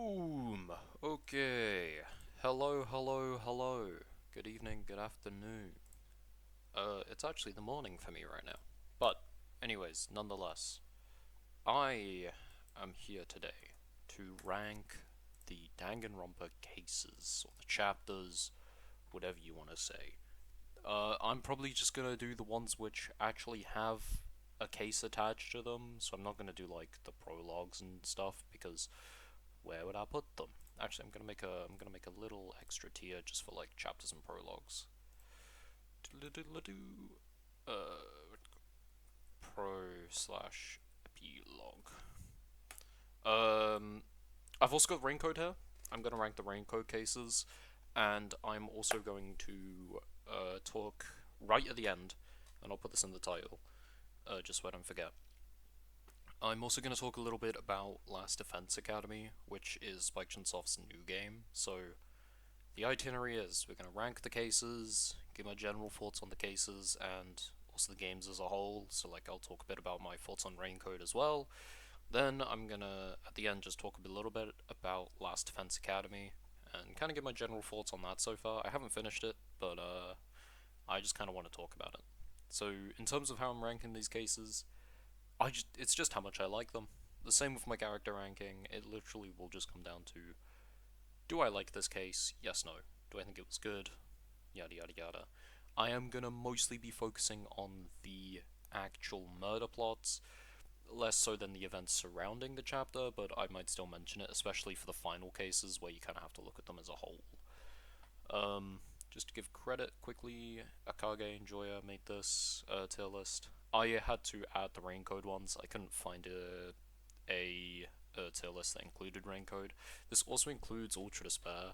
Boom! Okay. Hello, hello, hello. Good evening, good afternoon. It's actually the morning for me right now. But, anyways, nonetheless, I am here today to rank the Danganronpa cases, or the chapters, whatever you want to say. I'm probably just gonna do the ones which actually have a case attached to them, so I'm not gonna do like the prologues and stuff because where would I put them? Actually, I'm gonna make a little extra tier just for like chapters and prologues. Uh, pro slash epilogue. Um, I've also got Raincode here. I'm gonna rank the Raincode cases, and I'm also going to talk right at the end, and I'll put this in the title, just so I don't forget. I'm also going to talk a little bit about Last Defense Academy, which is Spike Chunsoft's new game. So, the itinerary is we're going to rank the cases, give my general thoughts on the cases, and also the games as a whole. So, like, I'll talk a bit about my thoughts on Raincode as well. Then, I'm going to, at the end, just talk a little bit about Last Defense Academy, and kind of give my general thoughts on that so far. I haven't finished it, but I just kind of want to talk about it. So, in terms of how I'm ranking these cases, it's just how much I like them. The same with my character ranking. It literally will just come down to, do I like this case? Yes, no. Do I think it was good? Yada yada yada. I am gonna mostly be focusing on the actual murder plots, less so than the events surrounding the chapter, but I might still mention it, especially for the final cases where you kind of have to look at them as a whole. Just to give credit quickly, Akage and Joya made this tier list. I had to add the Raincode ones. I couldn't find a tier list that included Raincode. This also includes Ultra Despair.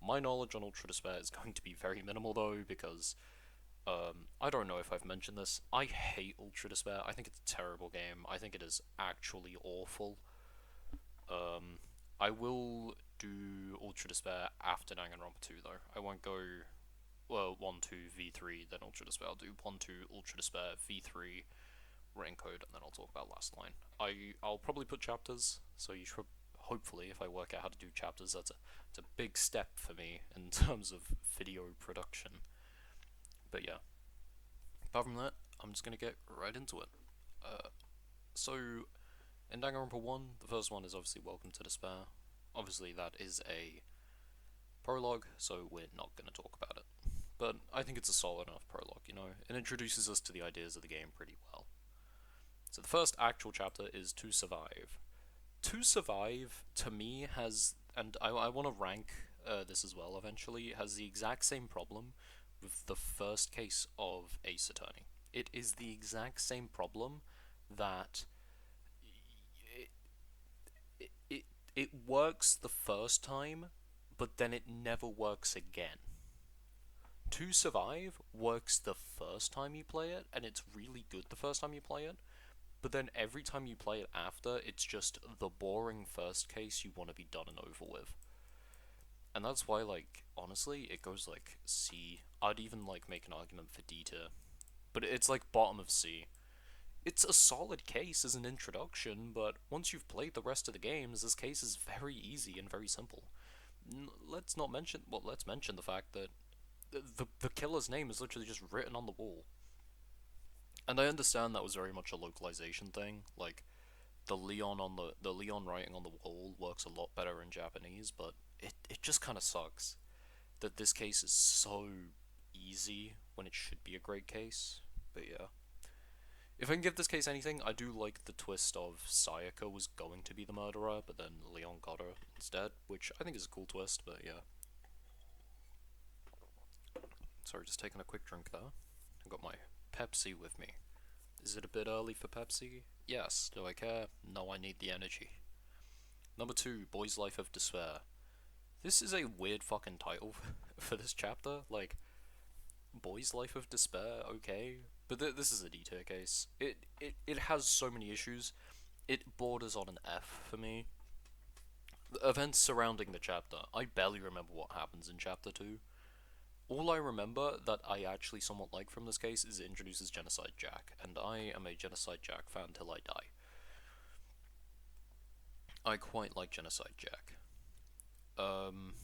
My knowledge on Ultra Despair is going to be very minimal though, because I don't know if I've mentioned this. I hate Ultra Despair. I think it's a terrible game. I think it is actually awful. I will do Ultra Despair after Danganronpa 2 though. I won't go 1, 2, V3, then Ultra Despair. I'll do 1, 2, Ultra Despair, V3, Raincode, and then I'll talk about Last Line. I'll probably put chapters, so you should hopefully, if I work out how to do chapters, it's a big step for me in terms of video production. But yeah, apart from that, I'm just gonna get right into it. So, in Danganronpa 1, the first one is obviously Welcome to Despair. Obviously, that is a prologue, so we're not gonna talk about it. But I think it's a solid enough prologue, you know? It introduces us to the ideas of the game pretty well. So the first actual chapter is To Survive. To Survive, to me, has, and I want to rank this as well eventually, has the exact same problem with the first case of Ace Attorney. It is the exact same problem that it, it works the first time, but then it never works again. To Survive works the first time you play it, and it's really good the first time you play it, but then every time you play it after, it's just the boring first case you want to be done and over with. And that's why, like, honestly, it goes like C. I'd even, like, make an argument for D tier. But it's like bottom of C. It's a solid case as an introduction, but once you've played the rest of the games, this case is very easy and very simple. Let's mention the fact that the killer's name is literally just written on the wall. And I understand that was very much a localization thing. Like the Leon writing on the wall works a lot better in Japanese, but it just kind of sucks that this case is so easy when it should be a great case. But yeah, if I can give this case anything, I do like the twist of Sayaka was going to be the murderer, but then Leon got her instead, which I think is a cool twist. But yeah, sorry, just taking a quick drink there. I got my Pepsi with me. Is it a bit early for Pepsi? Yes. Do I care? No, I need the energy. Number 2, Boy's Life of Despair. This is a weird fucking title for this chapter. Like, Boy's Life of Despair, okay. But this is a D tier case. It has so many issues. It borders on an F for me. The events surrounding the chapter. I barely remember what happens in chapter 2. All I remember that I actually somewhat like from this case is it introduces Genocide Jack, and I am a Genocide Jack fan till I die. I quite like Genocide Jack. Um,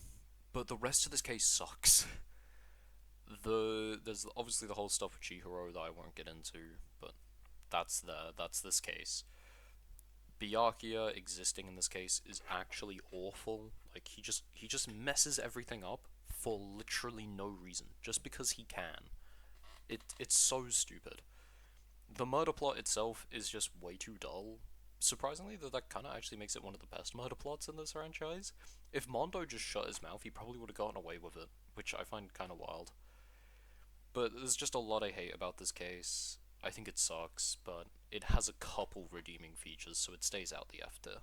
but the rest of this case sucks. There's obviously the whole stuff with Chihiro that I won't get into, but that's this case. Byakuya existing in this case is actually awful. Like he just messes everything up for literally no reason, just because he can. It's so stupid. The murder plot itself is just way too dull. Surprisingly, that kind of actually makes it one of the best murder plots in this franchise. If Mondo just shut his mouth, he probably would have gotten away with it, which I find kind of wild. But there's just a lot I hate about this case. I think it sucks, but it has a couple redeeming features, so it stays out the F tier.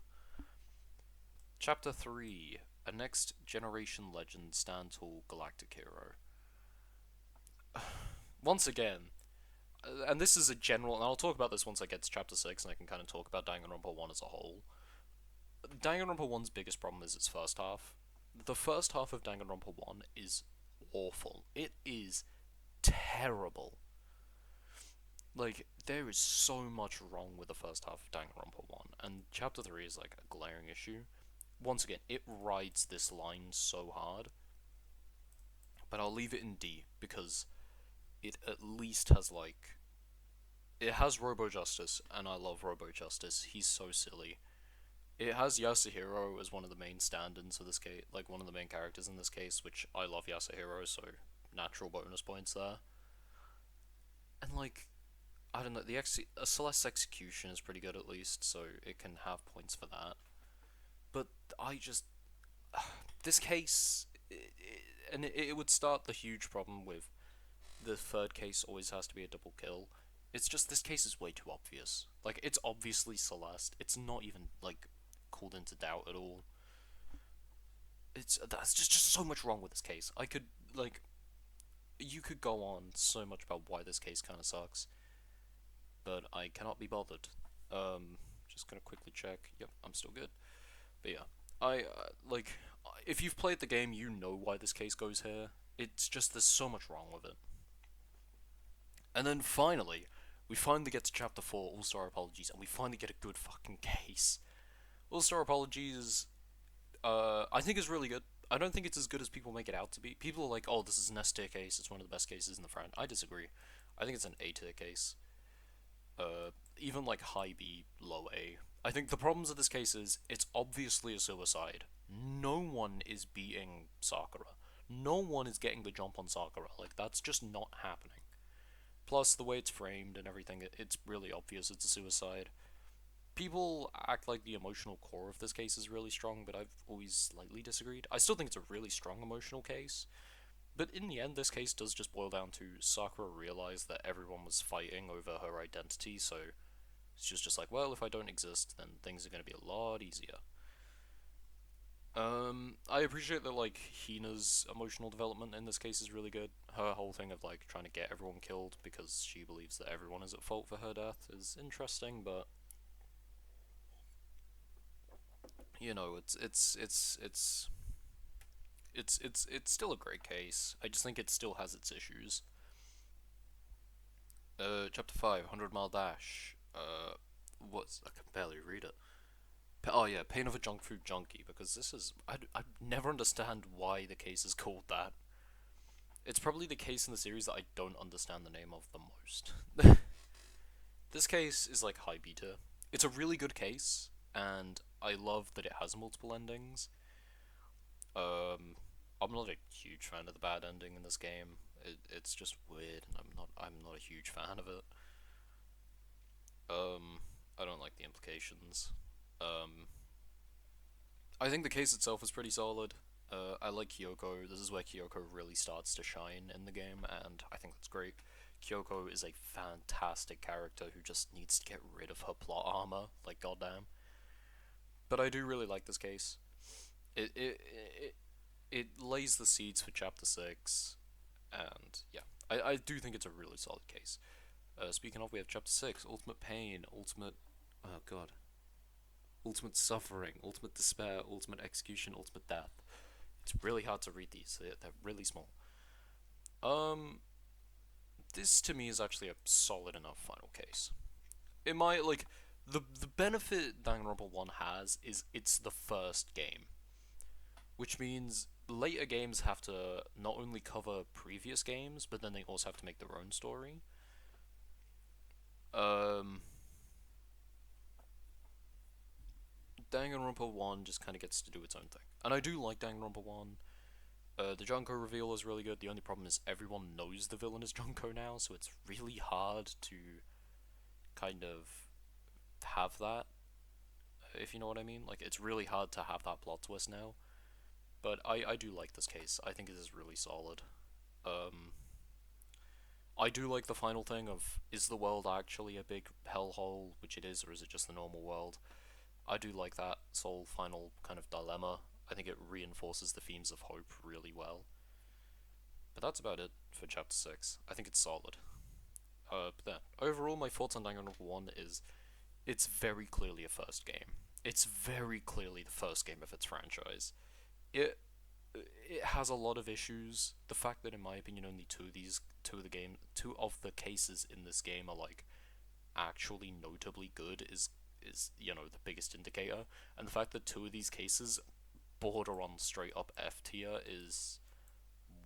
Chapter 3, a next generation legend stand tall galactic hero. Once again, and this is a general, and I'll talk about this once I get to chapter 6 and I can kind of talk about Danganronpa 1 as a whole. Danganronpa 1's biggest problem is its first half. The first half of Danganronpa 1 is awful. It is terrible. Like, there is so much wrong with the first half of Danganronpa 1, and chapter 3 is like a glaring issue. Once again, it rides this line so hard, but I'll leave it in D because it at least has like it has Robo Justice, and I love Robo Justice. He's so silly. It has Yasuhiro as one of the main stand-ins for this case, like one of the main characters in this case, which I love Yasuhiro, so natural bonus points there. And like, I don't know, Celeste's execution is pretty good at least, so it can have points for that. But I just this case, it would start the huge problem with the third case always has to be a double kill. It's just this case is way too obvious. Like, it's obviously Celeste. It's not even like called into doubt at all. That's just so much wrong with this case. I could like you could go on so much about why this case kind of sucks, but I cannot be bothered. Just gonna quickly check. Yep, I'm still good. But yeah, I like if you've played the game, you know why this case goes here. It's just there's so much wrong with it. And then finally, we finally get to chapter 4, All Star Apologies, and we finally get a good fucking case. All Star Apologies, I think is really good. I don't think it's as good as people make it out to be. People are like, oh, this is an S tier case, it's one of the best cases in the fran. I disagree. I think it's an A tier case. Even like high B, low A. I think the problems of this case is, it's obviously a suicide. No one is beating Sakura. No one is getting the jump on Sakura. Like, that's just not happening. Plus, the way it's framed and everything, it's really obvious it's a suicide. People act like the emotional core of this case is really strong, but I've always slightly disagreed. I still think it's a really strong emotional case, but in the end, this case does just boil down to Sakura realized that everyone was fighting over her identity, so she was just like, well, if I don't exist, then things are going to be a lot easier. I appreciate that, like, Hina's emotional development in this case is really good. Her whole thing of, like, trying to get everyone killed because she believes that everyone is at fault for her death is interesting, but you know, it's still a great case. I just think it still has its issues. Chapter 5, 100 Mile Dash. What's I can barely read it. Oh yeah, Pain of a Junk Food Junkie, because this is I never understand why the case is called that. It's probably the case in the series that I don't understand the name of the most. This case is like high beta. It's a really good case, and I love that it has multiple endings. I'm not a huge fan of the bad ending in this game. It's just weird, and I'm not a huge fan of it. I don't like the implications. Um, I think the case itself is pretty solid. I like Kyoko. This is where Kyoko really starts to shine in the game, and I think that's great. Kyoko is a fantastic character who just needs to get rid of her plot armor, like goddamn. But I do really like this case. It lays the seeds for chapter 6, and yeah, I do think it's a really solid case. Speaking of, we have chapter 6, Ultimate Pain, oh god, Ultimate Suffering, Ultimate Despair, Ultimate Execution, Ultimate Death. It's really hard to read these, they're really small. This to me is actually a solid enough final case. It might, like, the benefit Danganronpa 1 has is it's the first game. which means later games have to not only cover previous games, but then they also have to make their own story. Um, Danganronpa 1 just kind of gets to do its own thing. And I do like Danganronpa 1. The Junko reveal is really good. The only problem is everyone knows the villain is Junko now, so it's really hard to kind of have that, if you know what I mean. Like, it's really hard to have that plot twist now. But I do like this case. I think it is really solid. Um, I do like the final thing of, is the world actually a big hellhole, which it is, or is it just the normal world? I do like that whole final kind of dilemma. I think it reinforces the themes of hope really well. But that's about it for Chapter 6. I think it's solid. But then, overall, my thoughts on Danganronpa 1 is, it's very clearly a first game. It's very clearly the first game of its franchise. It it has a lot of issues. The fact that, in my opinion, only two of the cases in this game are like actually notably good is the biggest indicator. And the fact that two of these cases border on straight up F tier is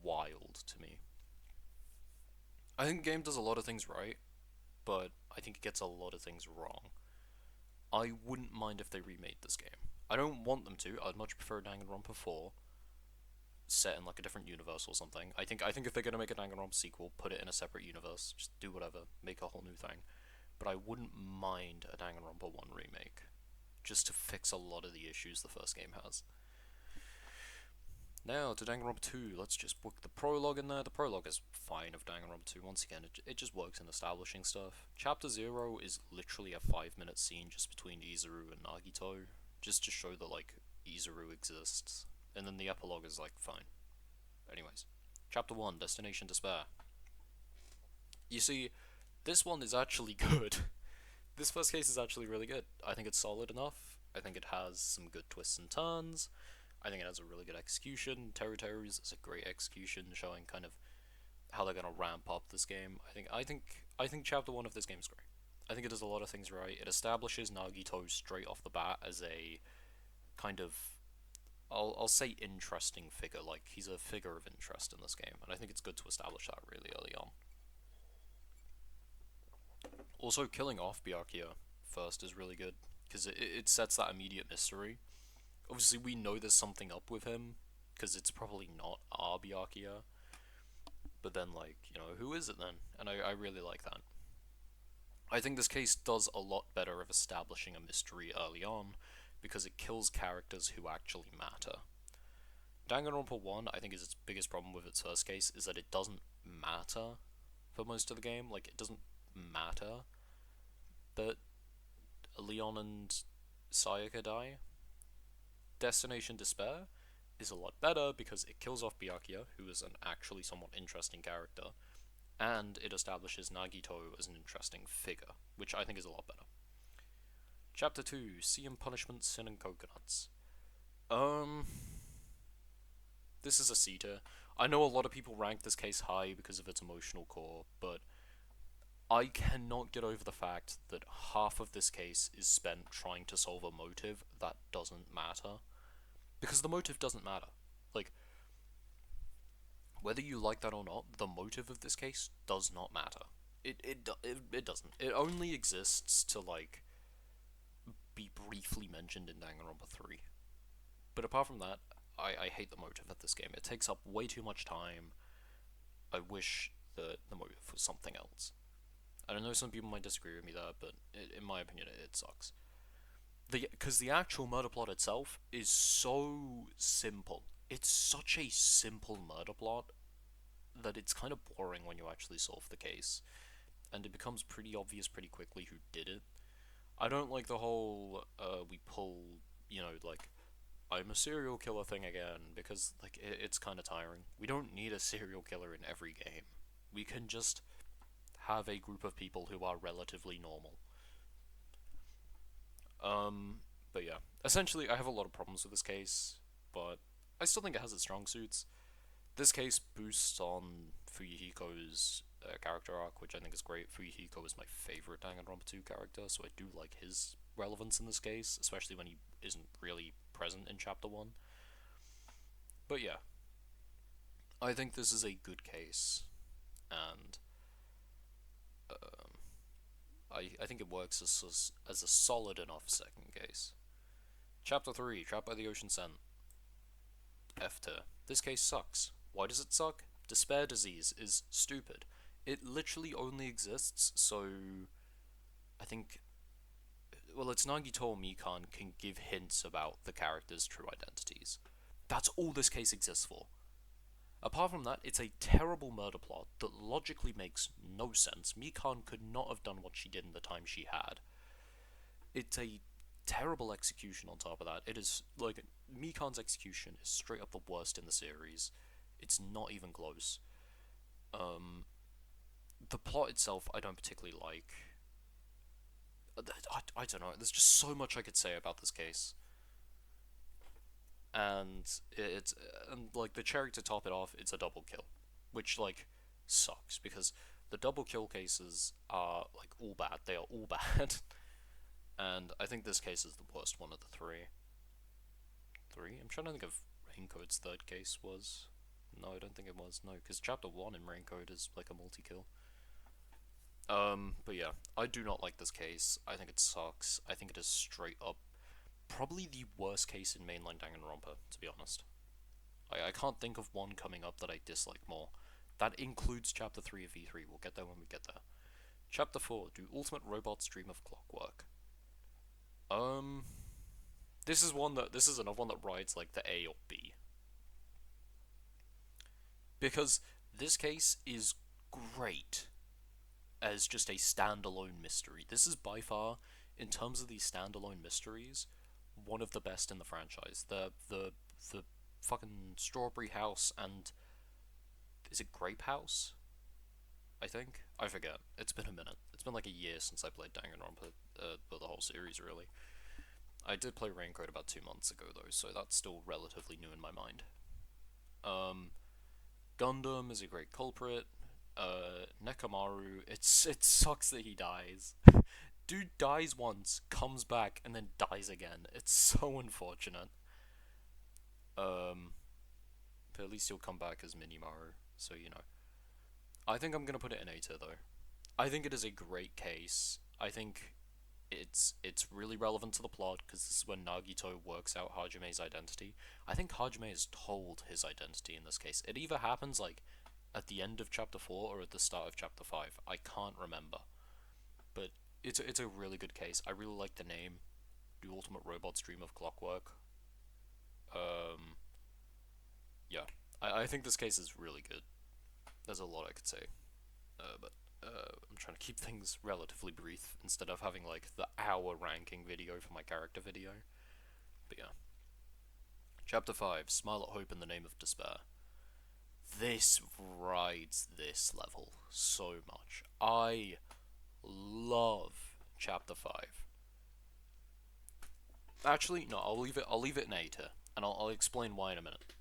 wild to me. I think the game does a lot of things right, but I think it gets a lot of things wrong. I wouldn't mind if they remade this game. I don't want them to. I'd much prefer Danganronpa 4 set in like a different universe or something. I think if they're gonna make a Danganronpa sequel, put it in a separate universe. Just do whatever, make a whole new thing. But I wouldn't mind a Danganronpa 1 remake, just to fix a lot of the issues the first game has. Now to Danganronpa 2, let's just book the prologue in there. The prologue is fine of Danganronpa 2. Once again, it just works in establishing stuff. Chapter 0 is literally a 5-minute scene just between Izuru and Nagito, just to show that like Izuru exists. And then the epilogue is like fine. Anyways, Chapter 1, Destination Despair. You see, this one is actually good. This first case is actually really good. I think it's solid enough. I think it has some good twists and turns. I think it has a really good execution. Territories is a great execution, showing kind of how they're gonna ramp up this game. I think Chapter 1 of this game is great. I think it does a lot of things right. It establishes Nagito straight off the bat as a kind of, I'll say interesting figure. Like, he's a figure of interest in this game, and I think it's good to establish that really early on. Also, killing off Byakuya first is really good, because it sets that immediate mystery. Obviously, we know there's something up with him, because it's probably not our Byakuya. But then, like, who is it then? And I really like that. I think this case does a lot better of establishing a mystery early on, because it kills characters who actually matter. Danganronpa 1, I think, is its biggest problem with its first case, is that it doesn't matter for most of the game. Like, it doesn't matter that Leon and Sayaka die. Destination Despair is a lot better because it kills off Byakuya, who is an actually somewhat interesting character, and it establishes Nagito as an interesting figure, which I think is a lot better. Chapter 2, Sea and Punishment, Sin and Coconuts. This is a C tier. I know a lot of people rank this case high because of its emotional core, but I cannot get over the fact that half of this case is spent trying to solve a motive that doesn't matter. Because the motive doesn't matter. Like, whether you like that or not, the motive of this case does not matter. It doesn't. It only exists to, like, be briefly mentioned in Danganronpa 3. But apart from that, I hate the motive of this game. It takes up way too much time. I wish that the motive was something else. I don't know, some people might disagree with me there, but in my opinion, it sucks. Because the actual murder plot itself is so simple. It's such a simple murder plot that it's kind of boring when you actually solve the case. And it becomes pretty obvious pretty quickly who did it. I don't like the whole, we pull, like, I'm a serial killer thing again, because, like, it's kind of tiring. We don't need a serial killer in every game. We can just have a group of people who are relatively normal. But yeah. Essentially, I have a lot of problems with this case, but I still think it has its strong suits. This case boosts on Fuyuhiko's character arc, which I think is great. Fuyuhiko is my favorite Danganronpa 2 character, so I do like his relevance in this case, especially when he isn't really present in Chapter 1. But yeah, I think this is a good case, and I think it works as a solid enough second case. Chapter 3, Trapped by the Ocean Scent. F tier. This case sucks. Why does it suck? Despair disease is stupid. It literally only exists so I think, well, it's Nagito or Mikan can give hints about the character's true identities. That's all this case exists for. Apart from that, it's a terrible murder plot that logically makes no sense. Mikan could not have done what she did in the time she had. It's a terrible execution on top of that. It is, like, Mikan's execution is straight up the worst in the series. It's not even close. The plot itself, I don't particularly like. I don't know, there's just so much I could say about this case. And like, the cherry to top it off, it's a double kill. Which, like, sucks, because the double kill cases are, like, all bad. They are all bad. And I think this case is the worst one of the three. I'm trying to think if Raincode's third case was. No, I don't think it was. No, because Chapter 1 in Raincode is like a multi-kill. But yeah, I do not like this case. I think it sucks. I think it is straight up probably the worst case in mainline Danganronpa, to be honest. I can't think of one coming up that I dislike more. That includes Chapter 3 of V3. We'll get there when we get there. Chapter 4, Do Ultimate Robots Dream of Clockwork? This is another one that rides like the A or B. Because this case is great as just a standalone mystery. This is by far, in terms of these standalone mysteries, one of the best in the franchise. The fucking Strawberry House and is it Grape House? I think, I forget. It's been a minute. It's been like a year since I played Danganronpa, the whole series really. I did play Raincode about 2 months ago though, so that's still relatively new in my mind. Gundam is a great culprit. Nekamaru, it sucks that he dies. Dude dies once, comes back, and then dies again. It's so unfortunate. But at least he'll come back as Minimaru, so you know. I think I'm gonna put it in A tier though. I think it is a great case. I think it's really relevant to the plot because this is when Nagito works out Hajime's identity. I think Hajime is told his identity in this case. It either happens like at the end of Chapter 4 or at the start of Chapter 5. I can't remember. But it's a really good case. I really like the name. Do Ultimate Robots Dream of Clockwork? Yeah. I think this case is really good. There's a lot I could say. But I'm trying to keep things relatively brief instead of having like the hour ranking video for my character video. But yeah. Chapter 5, Smile at Hope in the Name of Despair. This rides this level so much. I love Chapter 5. Actually, no, I'll leave it in A tier, and I'll explain why in a minute.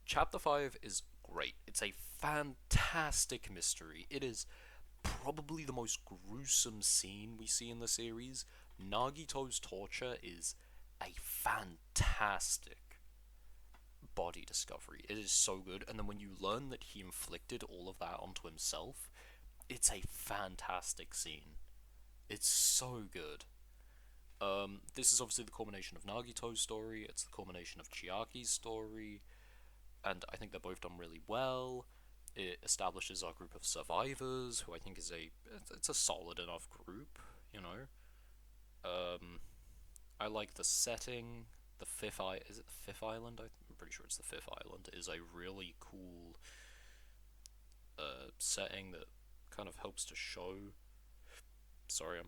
Chapter 5 is great. It's a fantastic mystery. It is probably the most gruesome scene we see in the series. Nagito's torture is a fantastic body discovery. It is so good, and then when you learn that he inflicted all of that onto himself, it's a fantastic scene. It's so good. This is obviously the culmination of Nagito's story, it's the culmination of Chiaki's story, and I think they're both done really well. It establishes our group of survivors, who I think is it's a solid enough group, you know. I like the setting. Is it the Fifth Island? I'm pretty sure it's the Fifth Island. It is a really cool setting that kind of helps to show. Sorry,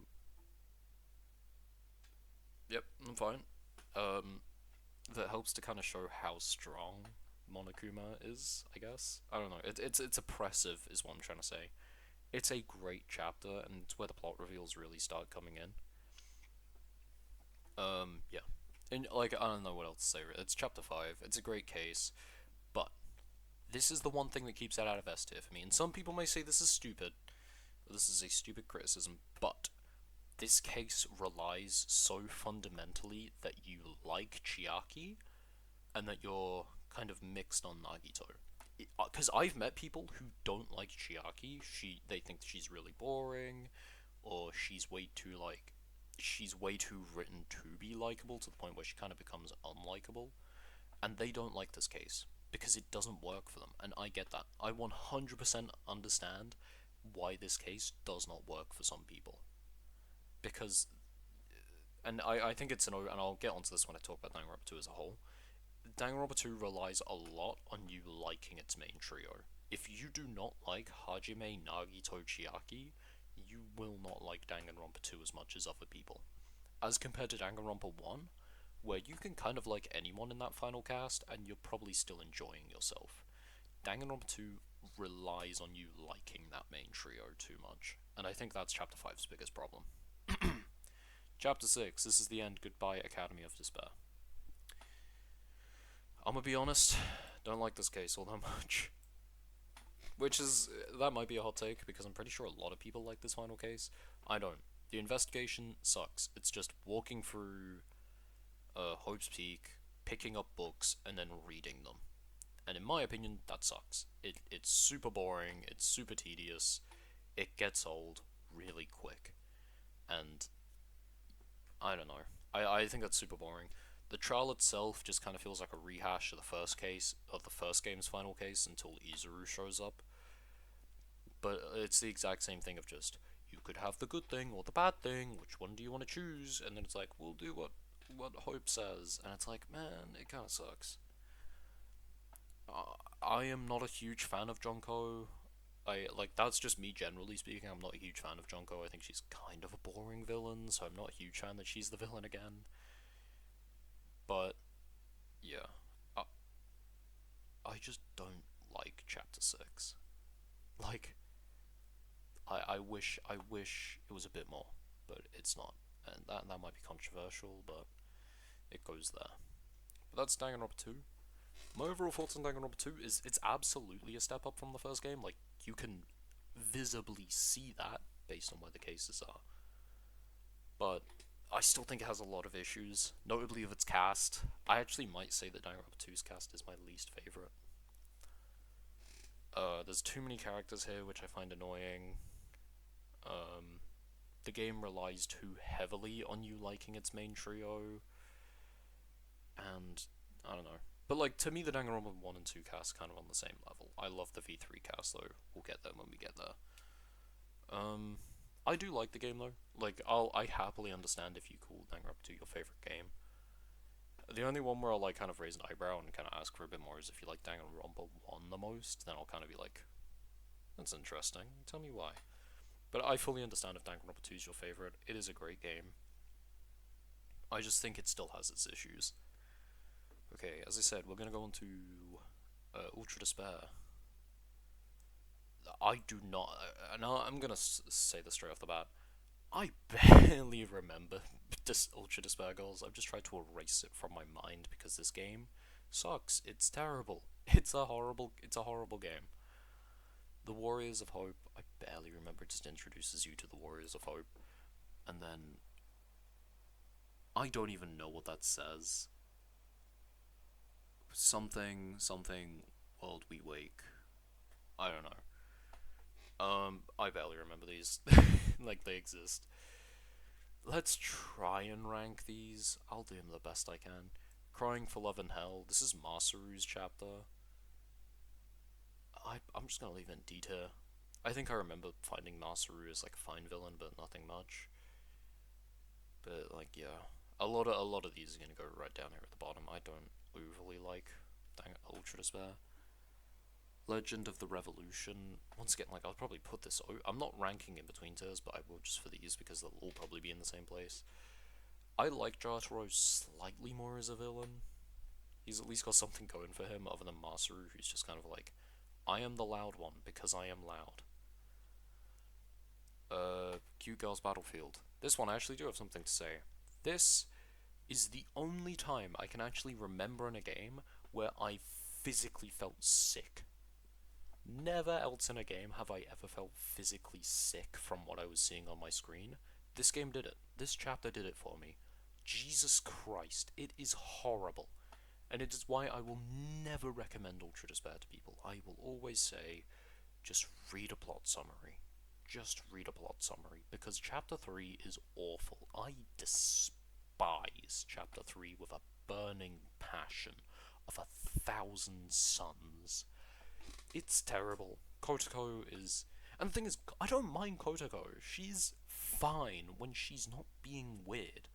Yep, I'm fine. That helps to kind of show how strong Monokuma is, I guess. I don't know. It's oppressive, is what I'm trying to say. It's a great chapter, and it's where the plot reveals really start coming in. Yeah. And, like, I don't know what else to say. It's Chapter 5. It's a great case. But this is the one thing that keeps that out of S tier for me. And some people may say this is stupid. This is a stupid criticism. But this case relies so fundamentally that you like Chiaki, and that you're kind of mixed on Nagito. Because I've met people who don't like Chiaki. They think she's really boring, or she's way too written to be likable to the point where she kind of becomes unlikable, and they don't like this case because it doesn't work for them, and I get that. I 100% understand why this case does not work for some people, because, and I think it's and I'll get onto this when I talk about Danganronpa 2 as a whole. Danganronpa 2 relies a lot on you liking its main trio. If you do not like Hajime, Nagito, Chiaki, you will not like Danganronpa 2 as much as other people. As compared to Danganronpa 1, where you can kind of like anyone in that final cast and you're probably still enjoying yourself. Danganronpa 2 relies on you liking that main trio too much, and I think that's Chapter 5's biggest problem. Chapter 6, this is the end, goodbye Academy of Despair. I'm gonna be honest, don't like this case all that much. That might be a hot take, because I'm pretty sure a lot of people like this final case. I don't. The investigation sucks. It's just walking through Hope's Peak, picking up books, and then reading them. And in my opinion, that sucks. It's super boring, it's super tedious, it gets old really quick. And I don't know. I think that's super boring. The trial itself just kind of feels like a rehash of the first game's final case until Izuru shows up. But it's the exact same thing of just, you could have the good thing or the bad thing, which one do you want to choose? And then it's like, we'll do what Hope says. And it's like, man, it kind of sucks. I am not a huge fan of Junko. That's just me generally speaking. I'm not a huge fan of Junko. I think she's kind of a boring villain, so I'm not a huge fan that she's the villain again. But, yeah. I just don't like Chapter 6. Like, I wish it was a bit more, but it's not. And that might be controversial, but it goes there. But that's Danganronpa 2. My overall thoughts on Danganronpa 2 is it's absolutely a step up from the first game. Like, you can visibly see that based on where the cases are. But I still think it has a lot of issues, notably of its cast. I actually might say that Danganronpa 2's cast is my least favorite. There's too many characters here, which I find annoying. The game relies too heavily on you liking its main trio, and I don't know. But like, to me, the Danganronpa 1 and 2 cast kind of on the same level. I love the V3 cast though. We'll get there when we get there. I do like the game though. Like, I happily understand if you call Danganronpa 2 your favorite game. The only one where I'll like kind of raise an eyebrow and kind of ask for a bit more is if you like Danganronpa 1 the most. Then I'll kind of be like, that's interesting. Tell me why. But I fully understand if Danganronpa 2 is your favorite. It is a great game. I just think it still has its issues. Okay, as I said, we're gonna go on to Ultra Despair. I do not. No, I'm gonna say this straight off the bat. I barely remember this Ultra Despair goals. I've just tried to erase it from my mind because this game sucks. It's terrible. It's a horrible game. The Warriors of Hope, I barely remember. It just introduces you to the Warriors of Hope, and then I don't even know what that says. Something, world we wake. I don't know. I barely remember these. Like, they exist. Let's try and rank these. I'll do them the best I can. Crying for Love and Hell. This is Masaru's chapter. I'm just gonna leave it in D tier. I think I remember finding Masaru as like a fine villain, but nothing much. But like, yeah, a lot of these are gonna go right down here at the bottom. I don't overly like Ultra Despair. Legend of the Revolution. Once again, like, I'll probably put this. I'm not ranking in between tiers, but I will just for these because they'll all probably be in the same place. I like Jotaro slightly more as a villain. He's at least got something going for him other than Masaru, who's just kind of like, I am the loud one because I am loud. Cute Girls Battlefield. This one I actually do have something to say. This is the only time I can actually remember in a game where I physically felt sick. Never else in a game have I ever felt physically sick from what I was seeing on my screen. This game did it. This chapter did it for me. Jesus Christ, it is horrible. And it is why I will never recommend Ultra Despair to people. I will always say, just read a plot summary. Just read a plot summary, because Chapter 3 is awful. I despise Chapter 3 with a burning passion of 1,000 suns. It's terrible. Kotoko is... And the thing is, I don't mind Kotoko. She's fine when she's not being weird,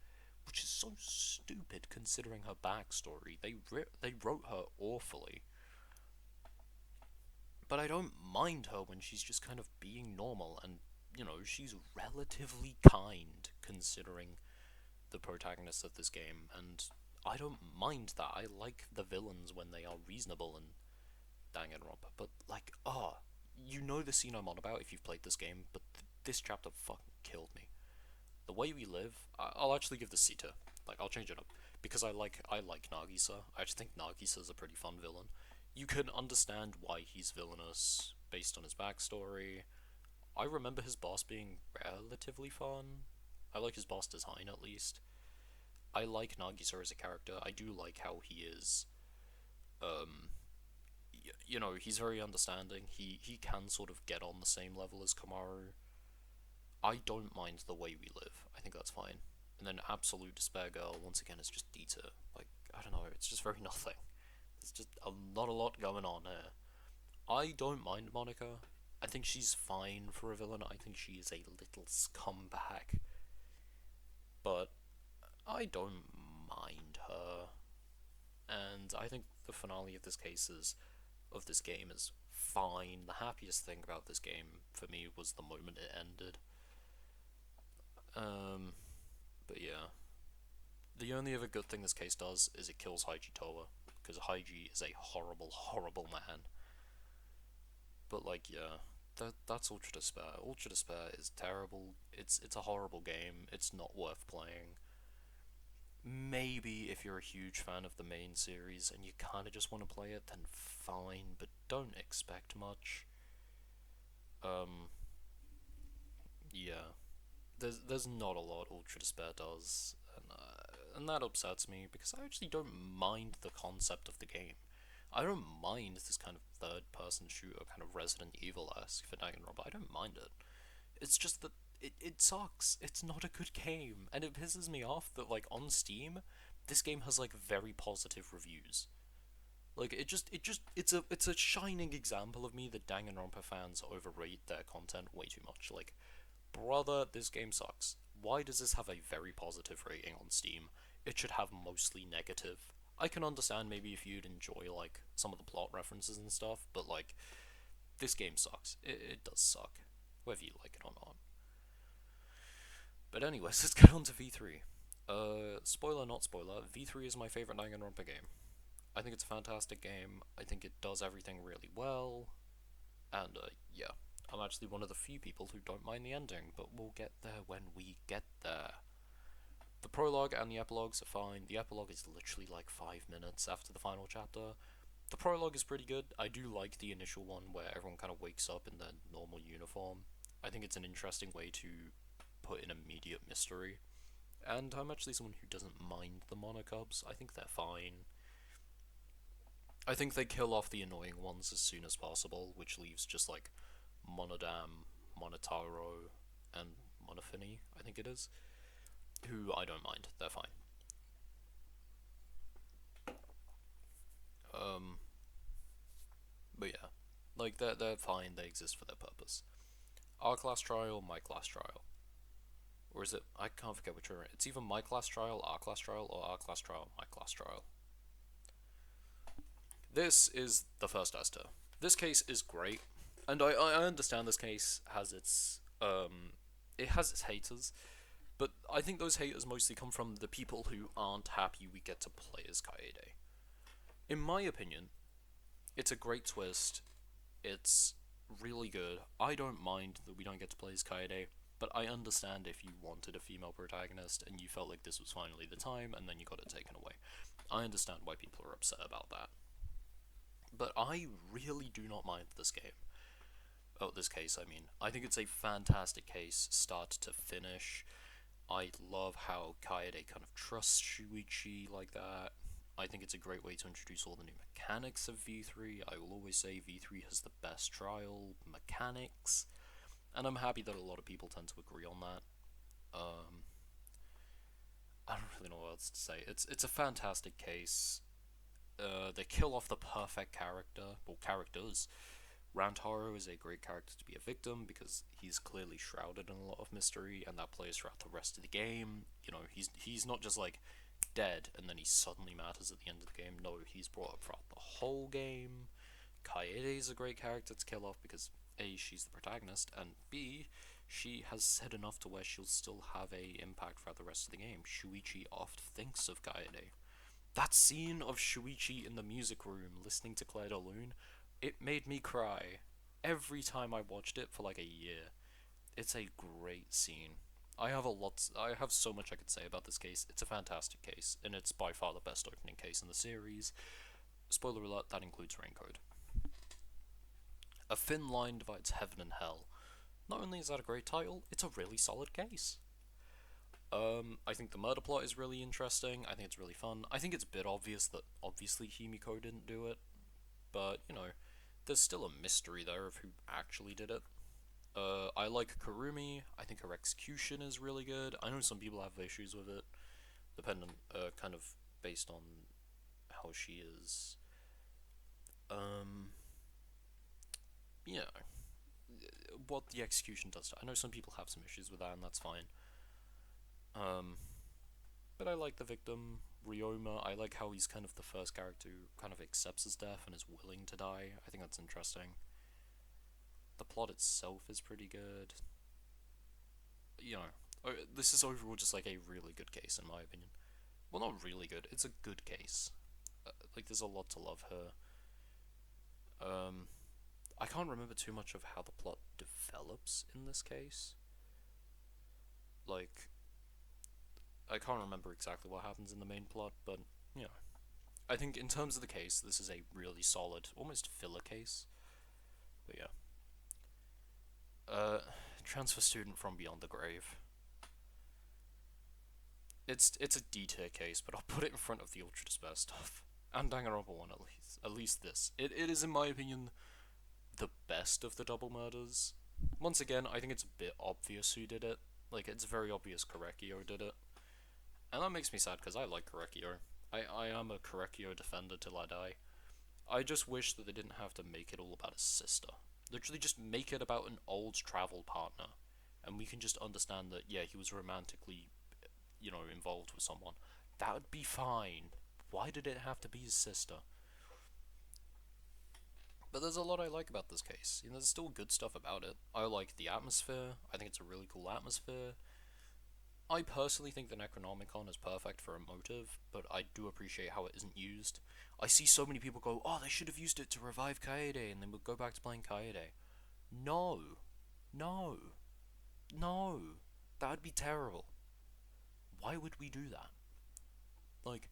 which is so stupid considering her backstory. They wrote her awfully. But I don't mind her when she's just kind of being normal, and, you know, she's relatively kind considering the protagonist of this game, and I don't mind that. I like the villains when they are reasonable and Danganronpa, but, like, you know the scene I'm on about if you've played this game, but this chapter fucking killed me. The Way We Live, I'll actually give this C to. Like, I'll change it up, because I like Nagisa. I just think Nagisa's a pretty fun villain. You can understand why he's villainous based on his backstory. I remember his boss being relatively fun. I like his boss design, at least. I like Nagisa as a character. I do like how he is, you know, he's very understanding. He can sort of get on the same level as Kamaru. I don't mind The Way We Live. I think that's fine. And then Absolute Despair Girl, once again, is just Dita. Like, I don't know, it's just very nothing. There's just not a lot going on here. I don't mind Monica. I think she's fine for a villain. I think she is a little scumbag. But I don't mind her. And I think the finale of this game is fine. The happiest thing about this game for me was the moment it ended. But yeah. The only other good thing this case does is it kills Haiji Towa, because Haiji is a horrible, horrible man. But, like, yeah, that's Ultra Despair. Ultra Despair is terrible. It's a horrible game. It's not worth playing. Maybe if you're a huge fan of the main series and you kind of just want to play it, then fine, but don't expect much. Yeah. There's not a lot Ultra Despair does, and that upsets me, because I actually don't mind the concept of the game. I don't mind this kind of third-person shooter, kind of Resident Evil-esque for Danganronpa. I don't mind it. It's just that it sucks. It's not a good game, and it pisses me off that, like, on Steam, this game has, like, very positive reviews. Like, it's a shining example of me that Danganronpa fans overrate their content way too much. Like, brother, this game sucks. Why does this have a very positive rating on Steam? It should have mostly negative. I can understand maybe if you'd enjoy, like, some of the plot references and stuff, but, like, this game sucks. It does suck, whether you like it or not. But anyways, let's get on to V3. Spoiler not spoiler, V3 is my favourite Danganronpa game. I think it's a fantastic game. I think it does everything really well. And, yeah. I'm actually one of the few people who don't mind the ending, but we'll get there when we get there. The prologue and the epilogues are fine. The epilogue is literally like 5 minutes after the final chapter. The prologue is pretty good. I do like the initial one where everyone kind of wakes up in their normal uniform. I think it's an interesting way to put in immediate mystery. And I'm actually someone who doesn't mind the monocubs. I think they're fine. I think they kill off the annoying ones as soon as possible, which leaves just like Monodam, Monotaro, and Monofini, I think it is, who I don't mind. They're fine. But yeah, like they're fine. They exist for their purpose. Our class trial, my class trial, or is it? I can't forget which one. It's either my class trial, our class trial, or our class trial, my class trial. This is the first Esther. This case is great, and I understand this case has its it has its haters, but I think those haters mostly come from the people who aren't happy we get to play as Kaede. In my opinion, it's a great twist. It's really good. I don't mind that we don't get to play as Kaede, but I understand if you wanted a female protagonist and you felt like this was finally the time, and then you got it taken away. I understand why people are upset about that. But I really do not mind this game. Oh, this case, I mean. I think it's a fantastic case, start to finish. I love how Kaede kind of trusts Shuichi like that. I think it's a great way to introduce all the new mechanics of V3. I will always say V3 has the best trial mechanics, and I'm happy that a lot of people tend to agree on that. I don't really know what else to say. It's a fantastic case. They kill off the perfect character, or characters. Rantaro is a great character to be a victim because he's clearly shrouded in a lot of mystery, and that plays throughout the rest of the game. You know, he's not just like dead and then he suddenly matters at the end of the game. No, he's brought up throughout the whole game. Kaede is a great character to kill off because A, she's the protagonist, and B, she has said enough to where she'll still have a impact throughout the rest of the game. Shuichi oft thinks of Kaede. That scene of Shuichi in the music room listening to Claire de Lune, it made me cry every time I watched it for like a year. It's a great scene. I have so much I could say about this case. It's a fantastic case, and it's by far the best opening case in the series. Spoiler alert, that includes Raincode. A thin line divides heaven and hell. Not only is that a great title, it's a really solid case. I think the murder plot is really interesting. I think it's really fun. I think it's a bit obvious that obviously Himiko didn't do it, but you know, there's still a mystery there of who actually did it. I like Kurumi. I think her execution is really good. I know some people have issues with it, dependent, kind of based on how she is. Yeah, what the execution does. I know some people have some issues with that, and that's fine. But I like the victim, Ryoma. I like how he's kind of the first character who kind of accepts his death and is willing to die. I think that's interesting. The plot itself is pretty good. You know, this is overall just like a really good case in my opinion. Well, not really good. It's a good case. Like, there's a lot to love her. I can't remember too much of how the plot develops in this case. Like, I can't remember exactly what happens in the main plot, but, you know. I think in terms of the case, this is a really solid, almost filler case. But yeah. Transfer student from beyond the grave. It's a D tier case, but I'll put it in front of the Ultra Despair stuff. And Danganronpa 1 at least. At least this. It is, in my opinion, the best of the double murders. Once again, I think it's a bit obvious who did it. Like, it's very obvious Korekiyo did it. And that makes me sad because I like Korekiyo. I am a Korekiyo defender till I die. I just wish that they didn't have to make it all about his sister. Literally just make it about an old travel partner. And we can just understand that, yeah, he was romantically, you know, involved with someone. That would be fine. Why did it have to be his sister? But there's a lot I like about this case. You know, there's still good stuff about it. I like the atmosphere. I think it's a really cool atmosphere. I personally think the Necronomicon is perfect for a motive, but I do appreciate how it isn't used. I see so many people go, oh, they should have used it to revive Kaede, and then we'll go back to playing Kaede. No. No. No. That would be terrible. Why would we do that? Like,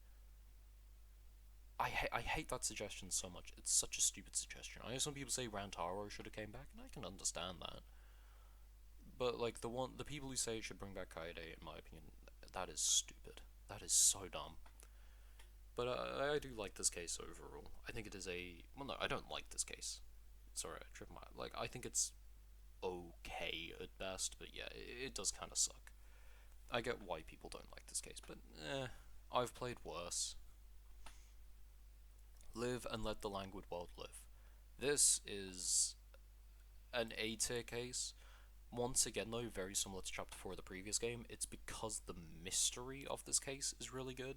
I hate that suggestion so much. It's such a stupid suggestion. I know some people say Rantaro should have came back, and I can understand that. But like the people who say it should bring back Kaede, in my opinion, that is stupid. That is so dumb. But I do like this case overall. I think it is a well, no, I don't like this case. Sorry, I tripped my like. I think it's okay at best, but yeah, it does kind of suck. I get why people don't like this case, but I've played worse. Live and let the languid world live. This is an A tier case. Once again, though, very similar to Chapter 4 of the previous game, it's because the mystery of this case is really good.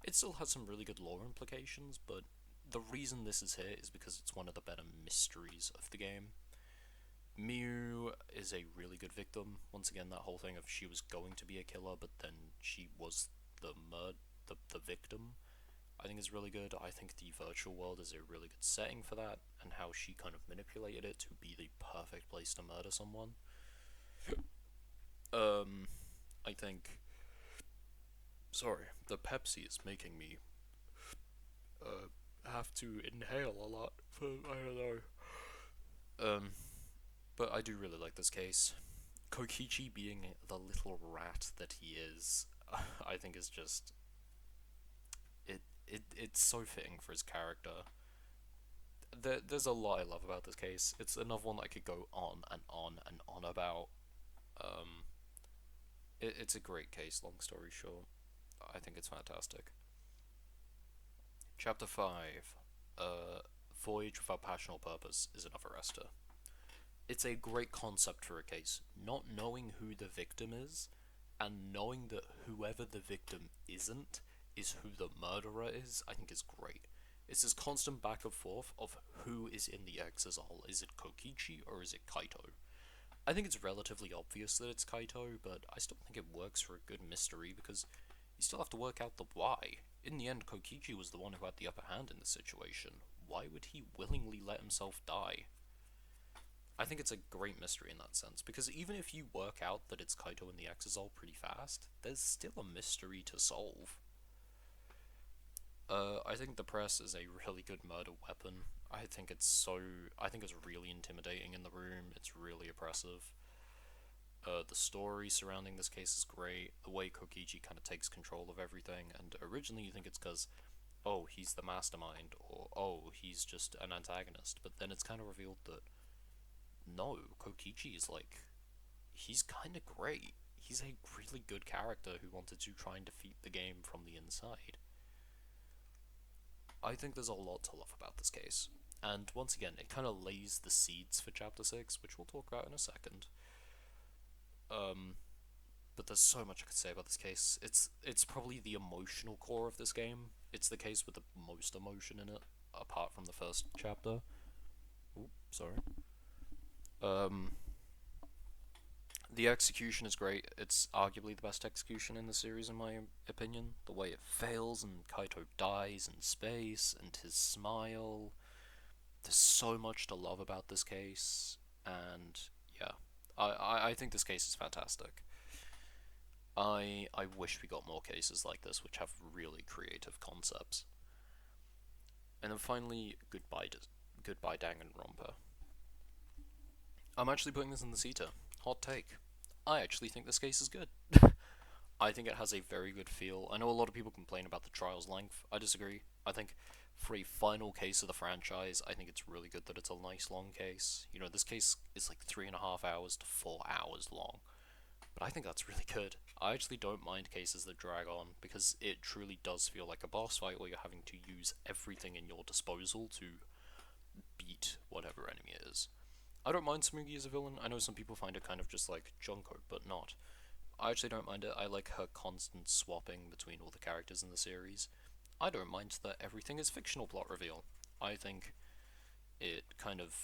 It still has some really good lore implications, but the reason this is here is because it's one of the better mysteries of the game. Miu is a really good victim. Once again, that whole thing of she was going to be a killer, but then she was the victim, I think is really good. I think the virtual world is a really good setting for that, and how she kind of manipulated it to be the perfect place to murder someone. I think. Sorry, the Pepsi is making me have to inhale a lot. For, I don't know. But I do really like this case. Kokichi being the little rat that he is, I think is just. it's so fitting for his character. There's a lot I love about this case. It's another one that I could go on and on and on about. Um, it's a great case, long story short. I think it's fantastic. Chapter 5, Voyage Without Passion or Purpose is another Esther. It's a great concept for a case. Not knowing who the victim is, and knowing that whoever the victim isn't is who the murderer is, I think is great. It's this constant back and forth of who is in the exile. Is it Kokichi or is it Kaito? I think it's relatively obvious that it's Kaito, but I still think it works for a good mystery because you still have to work out the why. In the end, Kokichi was the one who had the upper hand in the situation. Why would he willingly let himself die? I think it's a great mystery in that sense, because even if you work out that it's Kaito in the exile pretty fast, there's still a mystery to solve. I think the press is a really good murder weapon. I think it's really intimidating in the room. It's really oppressive. The story surrounding this case is great. The way Kokichi kind of takes control of everything, and originally you think it's because, oh, he's the mastermind, or oh, he's just an antagonist, but then it's kind of revealed that no, Kokichi is he's kind of great. He's a really good character who wanted to try and defeat the game from the inside. I think there's a lot to love about this case. And once again, it kind of lays the seeds for Chapter 6, which we'll talk about in a second. But there's so much I could say about this case. It's probably the emotional core of this game. It's the case with the most emotion in it, apart from the first chapter. Ooh, sorry. The execution is great. It's arguably the best execution in the series, in my opinion. The way it fails, and Kaito dies in space, and his smile. There's so much to love about this case, and yeah, I think this case is fantastic. I wish we got more cases like this, which have really creative concepts. And then finally, goodbye Danganronpa. I'm actually putting this in the Zeta. Hot take. I actually think this case is good. I think it has a very good feel. I know a lot of people complain about the trial's length. I disagree. I think for a final case of the franchise, I think it's really good that it's a nice long case. You know, this case is like 3.5 hours to 4 hours long. But I think that's really good. I actually don't mind cases that drag on, because it truly does feel like a boss fight where you're having to use everything in your disposal to beat whatever enemy it is. I don't mind Smoogie as a villain. I know some people find it kind of just like Junko, but not. I actually don't mind it. I like her constant swapping between all the characters in the series. I don't mind that everything is fictional plot reveal. I think it kind of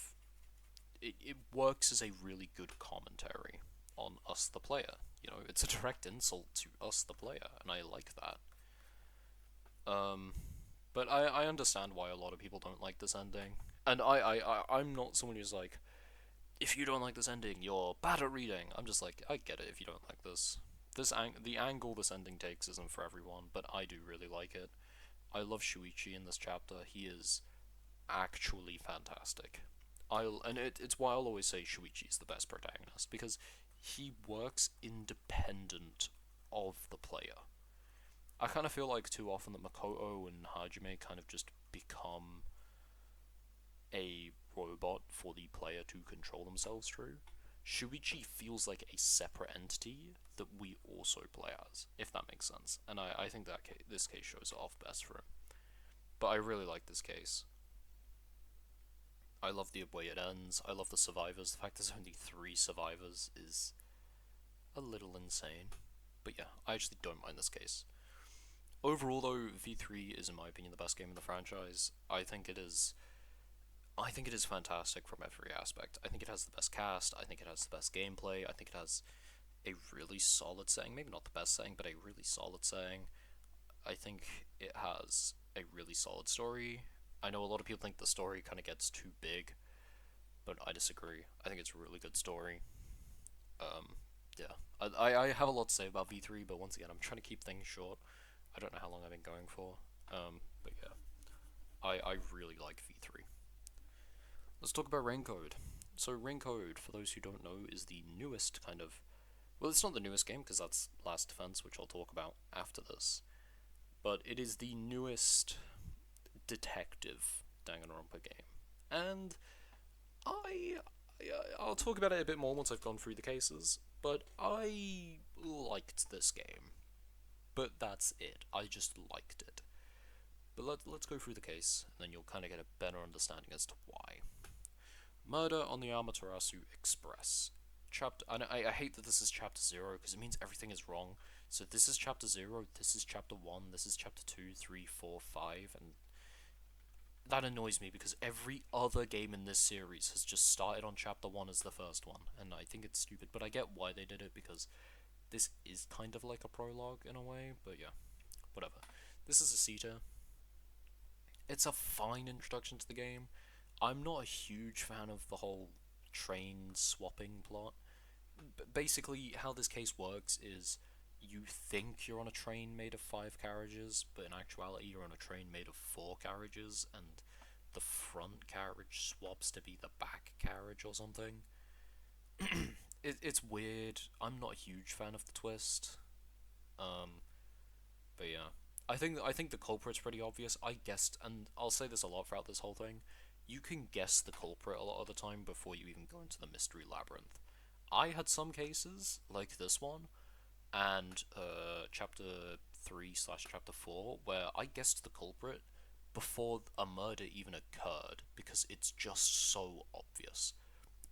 it works as a really good commentary on us the player. You know, it's a direct insult to us the player, and I like that. But I understand why a lot of people don't like this ending. And I'm not someone who's like, if you don't like this ending, you're bad at reading. I'm just like, I get it if you don't like this. The angle this ending takes isn't for everyone, but I do really like it. I love Shuichi in this chapter. He is actually fantastic. It's why I'll always say Shuichi is the best protagonist, because he works independent of the player. I kind of feel like too often that Makoto and Hajime kind of just become a robot for the player to control themselves through. Shuichi feels like a separate entity that we also play as, if that makes sense. And I think that this case shows it off best for him. But I really like this case. I love the way it ends. I love the survivors. The fact there's only 3 survivors is a little insane. But yeah, I actually don't mind this case. Overall though, V3 is in my opinion the best game in the franchise. I think it is fantastic from every aspect. I think it has the best cast, I think it has the best gameplay, I think it has a really solid setting, maybe not the best setting, but a really solid setting. I think it has a really solid story. I know a lot of people think the story kind of gets too big, but I disagree. I think it's a really good story. Yeah. I have a lot to say about V3, but once again, I'm trying to keep things short. I don't know how long I've been going for. But yeah. I really like V3. Let's talk about Raincode. So Raincode, for those who don't know, is the newest well, it's not the newest game, because that's Last Defense, which I'll talk about after this. but it is the newest detective Danganronpa game, and I I'll talk about it a bit more once I've gone through the cases, but I liked this game. But that's it. I just liked it. But let's go through the case, and then you'll kind of get a better understanding as to why. Murder on the Amaterasu Express. I hate that this is chapter 0 because it means everything is wrong. So this is chapter 0, this is chapter 1, this is chapter 2, 3, 4, 5, and that annoys me because every other game in this series has just started on chapter 1 as the first one, and I think it's stupid, but I get why they did it because this is kind of like a prologue in a way, but yeah, whatever. This is a Sita. It's a fine introduction to the game. I'm not a huge fan of the whole train swapping plot. Basically, how this case works is you think you're on a train made of 5 carriages, but in actuality you're on a train made of 4 carriages, and the front carriage swaps to be the back carriage or something. It's weird. I'm not a huge fan of the twist. But yeah. I think the culprit's pretty obvious. I guessed, and I'll say this a lot throughout this whole thing, you can guess the culprit a lot of the time before you even go into the mystery labyrinth. I had some cases, like this one, and chapter 3 slash chapter 4, where I guessed the culprit before a murder even occurred, because it's just so obvious.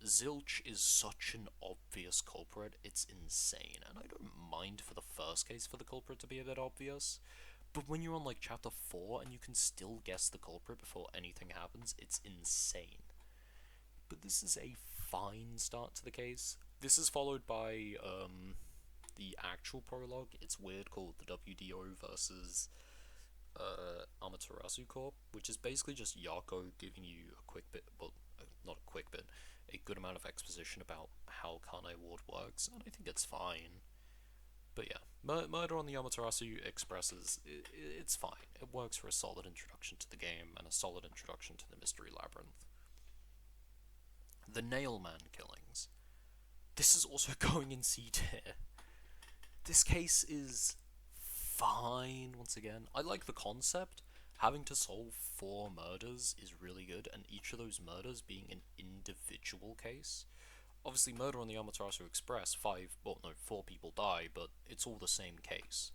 Zilch is such an obvious culprit, it's insane, and I don't mind for the first case for the culprit to be a bit obvious, but when you're on like chapter 4 and you can still guess the culprit before anything happens, it's insane. But this is a fine start to the case. This is followed by the actual prologue. It's weird, called the WDO versus Amaterasu Corp, which is basically just Yako giving you a quick bit, well, not a quick bit, a good amount of exposition about how Kane Ward works, and I think it's fine. But yeah, Murder on the Amaterasu Express it's fine. It works for a solid introduction to the game and a solid introduction to the Mystery Labyrinth. The Nailman killings. This is also going in C tier. This case is fine, once again. I like the concept. Having to solve 4 murders is really good, and each of those murders being an individual case. Obviously, Murder on the Amaterasu Express, 4 people die, but it's all the same case.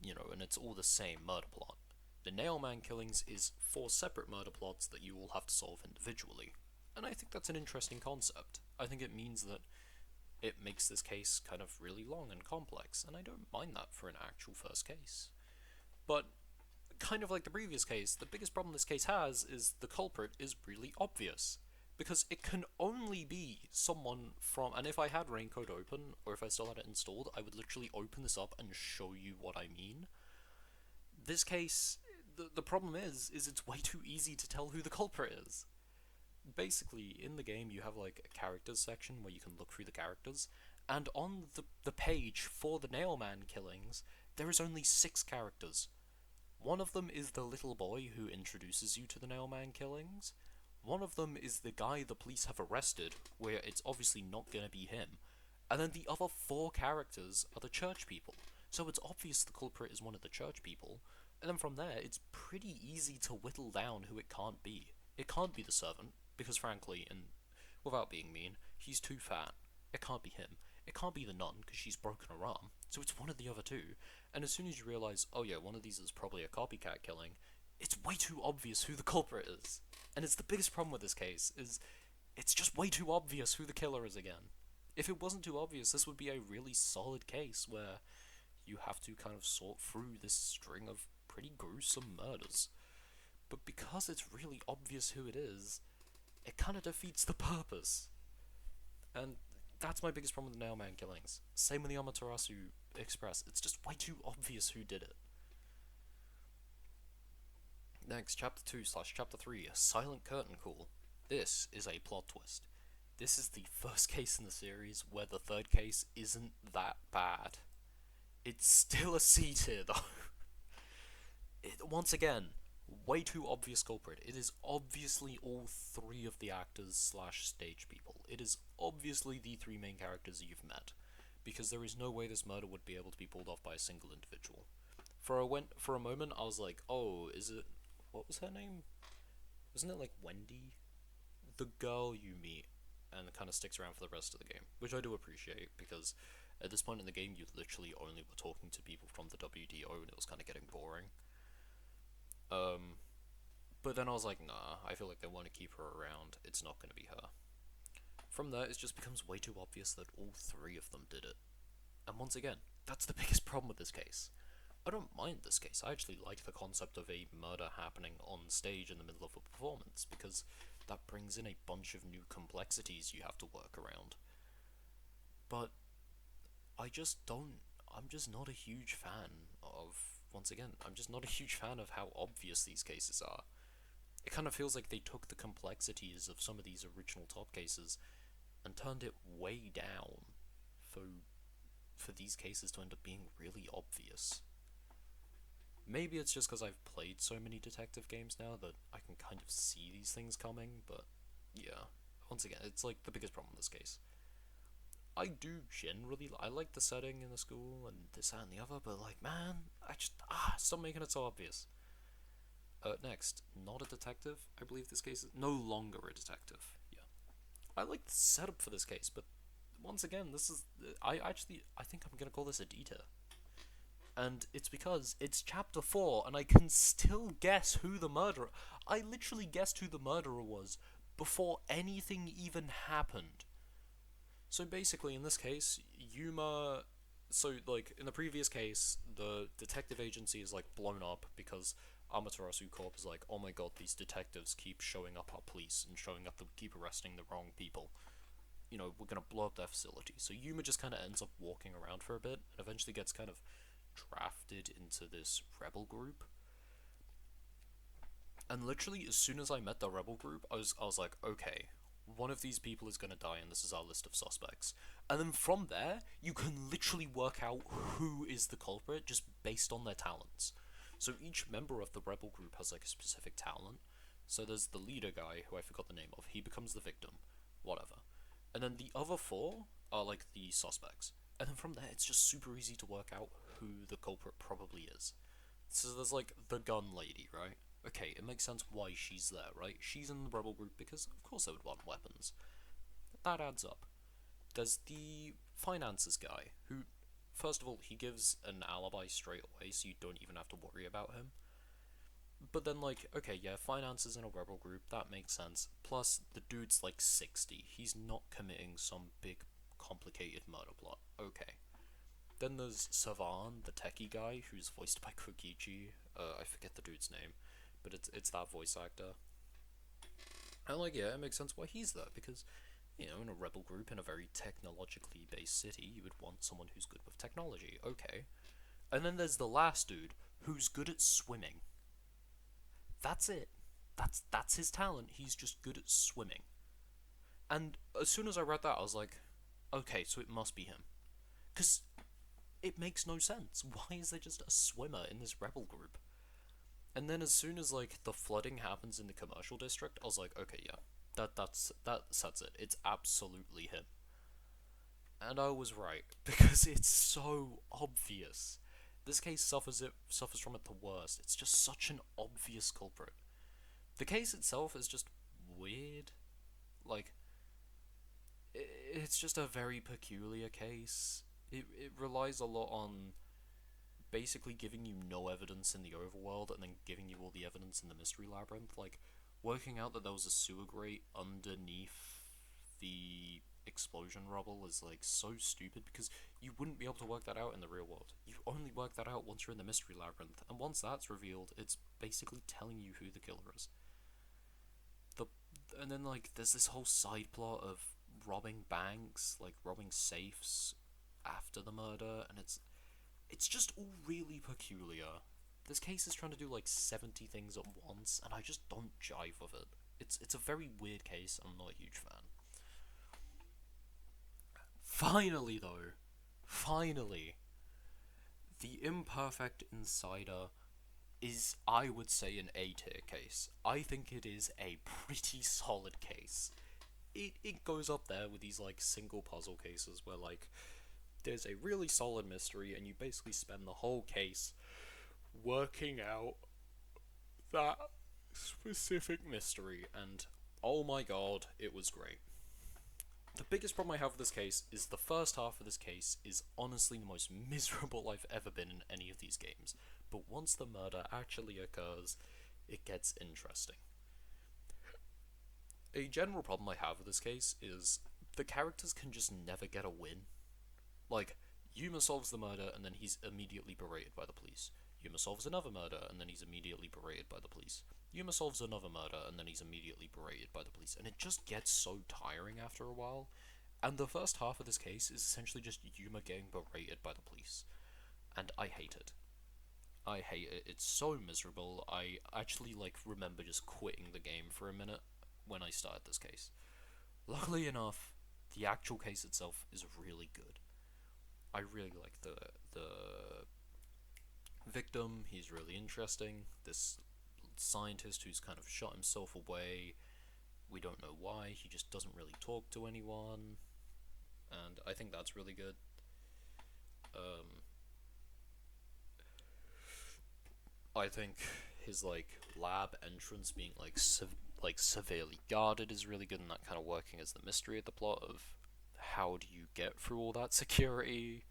And it's all the same murder plot. The Nailman killings is 4 separate murder plots that you all have to solve individually. And I think that's an interesting concept. I think it means that it makes this case kind of really long and complex, and I don't mind that for an actual first case. But, kind of like the previous case, the biggest problem this case has is the culprit is really obvious. Because it can only be someone from, and if I had Raincode open, or if I still had it installed, I would literally open this up and show you what I mean. This case, the problem is it's way too easy to tell who the culprit is. Basically, in the game you have like a characters section where you can look through the characters, and on the page for the Nailman killings, there is only 6 characters. One of them is the little boy who introduces you to the Nailman killings. One of them is the guy the police have arrested, where it's obviously not gonna be him. And then the other 4 characters are the church people. So it's obvious the culprit is one of the church people. And then from there, it's pretty easy to whittle down who it can't be. It can't be the servant, because frankly, and without being mean, he's too fat. It can't be him. It can't be the nun, because she's broken her arm. So it's one of the other 2. And as soon as you realise, oh yeah, one of these is probably a copycat killing, it's way too obvious who the culprit is. And it's the biggest problem with this case, is it's just way too obvious who the killer is again. If it wasn't too obvious, this would be a really solid case where you have to kind of sort through this string of pretty gruesome murders. But because it's really obvious who it is, it kind of defeats the purpose. And that's my biggest problem with the Nailman killings. Same with the Amaterasu Express, it's just way too obvious who did it. Next, Chapter 2 / Chapter 3, Silent Curtain Call. This is a plot twist. This is the first case in the series where the third case isn't that bad. It's still a C tier though. Once again, way too obvious culprit. It is obviously all 3 of the actors / stage people. It is obviously the 3 main characters you've met, because there is no way this murder would be able to be pulled off by a single individual. For a moment, I was like, oh, is it? What was her name? Wasn't it like Wendy? The girl you meet and kind of sticks around for the rest of the game, which I do appreciate because at this point in the game, you literally only were talking to people from the WDO, and it was kind of getting boring. But then I was like, nah, I feel like they want to keep her around. It's not going to be her. From there, it just becomes way too obvious that all three of them did it. And once again, that's the biggest problem with this case. I don't mind this case. I actually like the concept of a murder happening on stage in the middle of a performance, because that brings in a bunch of new complexities you have to work around. But I just don't. I'm just not a huge fan of. Once again, I'm just not a huge fan of how obvious these cases are. It kind of feels like they took the complexities of some of these original top cases and turned it way down for these cases to end up being really obvious. Maybe it's just because I've played so many detective games now that I can kind of see these things coming, but yeah. Once again, it's like the biggest problem in this case. I do generally, I like the setting in the school and this, that, and the other, but like, man, I just, stop making it so obvious. Next, not a detective. I believe this case is no longer a detective. Yeah. I like the setup for this case, but once again, this is, I think I'm gonna call this a detail. And it's because it's chapter 4, and I can still guess who the murderer. I literally guessed who the murderer was before anything even happened. So basically, in this case, Yuma. So, like, in the previous case, the detective agency is, like, blown up because Amaterasu Corp is like, oh my god, these detectives keep showing up our police and showing up to keep arresting the wrong people. You know, we're gonna blow up their facility. So Yuma just kind of ends up walking around for a bit and eventually gets kind of drafted into this rebel group. And literally, as soon as I met the rebel group, I was like, okay, one of these people is gonna die, and this is our list of suspects. And then from there, you can literally work out who is the culprit just based on their talents. So each member of the rebel group has like a specific talent. So there's the leader guy, who I forgot the name of. He becomes the victim, whatever. And then the other four are like the suspects. And then from there, it's just super easy to work out who the culprit probably is. So there's like the gun lady, right? Okay, it makes sense why she's there, right? She's in the rebel group because of course they would want weapons. That adds up. There's the finances guy, who, first of all, he gives an alibi straight away, so you don't even have to worry about him. But then, like, okay, yeah, finances in a rebel group, that makes sense. Plus, the dude's like 60. He's not committing some big, complicated murder plot. Okay. Then there's Savan, the techie guy, who's voiced by Kokichi. I forget the dude's name, but it's that voice actor. And like, yeah, it makes sense why he's there, because, you know, in a rebel group in a very technologically based city, you would want someone who's good with technology. Okay. And then there's the last dude, who's good at swimming. That's it. That's his talent. He's just good at swimming. And as soon as I read that, I was like, okay, so it must be him. Because it makes no sense. Why is there just a swimmer in this rebel group? And then as soon as like the flooding happens in the commercial district, I was like, okay, yeah, that sets it. It's absolutely him. And I was right, because it's so obvious. This case suffers from it the worst. It's just such an obvious culprit. The case itself is just weird. Like, it's just a very peculiar case. It relies a lot on basically giving you no evidence in the overworld and then giving you all the evidence in the mystery labyrinth. Like, working out that there was a sewer grate underneath the explosion rubble is like so stupid, because you wouldn't be able to work that out in the real world. You only work that out once you're in the mystery labyrinth, and once that's revealed, it's basically telling you who the killer is. And then like there's this whole side plot of robbing banks, like robbing safes after the murder, and it's just all really peculiar. This case is trying to do like 70 things at once, and I just don't jive with it. It's a very weird case. I'm not a huge fan. Finally, though, finally, the Imperfect Insider is, I would say, an A tier case. I think it is a pretty solid case. It goes up there with these like single puzzle cases where like there's a really solid mystery and you basically spend the whole case working out that specific mystery, and oh my god, it was great. The biggest problem I have with this case is the first half of this case is honestly the most miserable I've ever been in any of these games, but once the murder actually occurs, it gets interesting. A general problem I have with this case is the characters can just never get a win. Like, Yuma solves the murder and then he's immediately berated by the police. Yuma solves another murder and then he's immediately berated by the police. Yuma solves another murder and then he's immediately berated by the police. And it just gets so tiring after a while. And the first half of this case is essentially just Yuma getting berated by the police. And I hate it. I hate it. It's so miserable. I actually remember just quitting the game for a minute when I started this case. Luckily enough, the actual case itself is really good. I really like the victim. He's really interesting. This scientist who's kind of shot himself away. We don't know why. He just doesn't really talk to anyone, and I think that's really good. I think his lab entrance being severely guarded is really good, and that kind of working as the mystery of the plot of how do you get through all that security.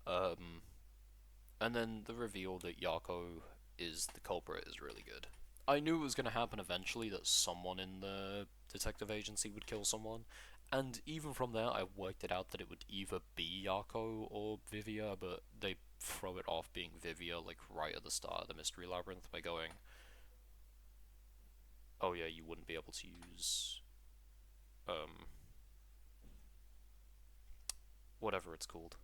And then the reveal that Yako is the culprit is really good. I knew it was going to happen eventually, that someone in the detective agency would kill someone, and even from there I worked it out that it would either be Yako or Vivia, but they throw it off being Vivia right at the start of the Mystery Labyrinth by going, oh yeah, you wouldn't be able to use whatever it's called,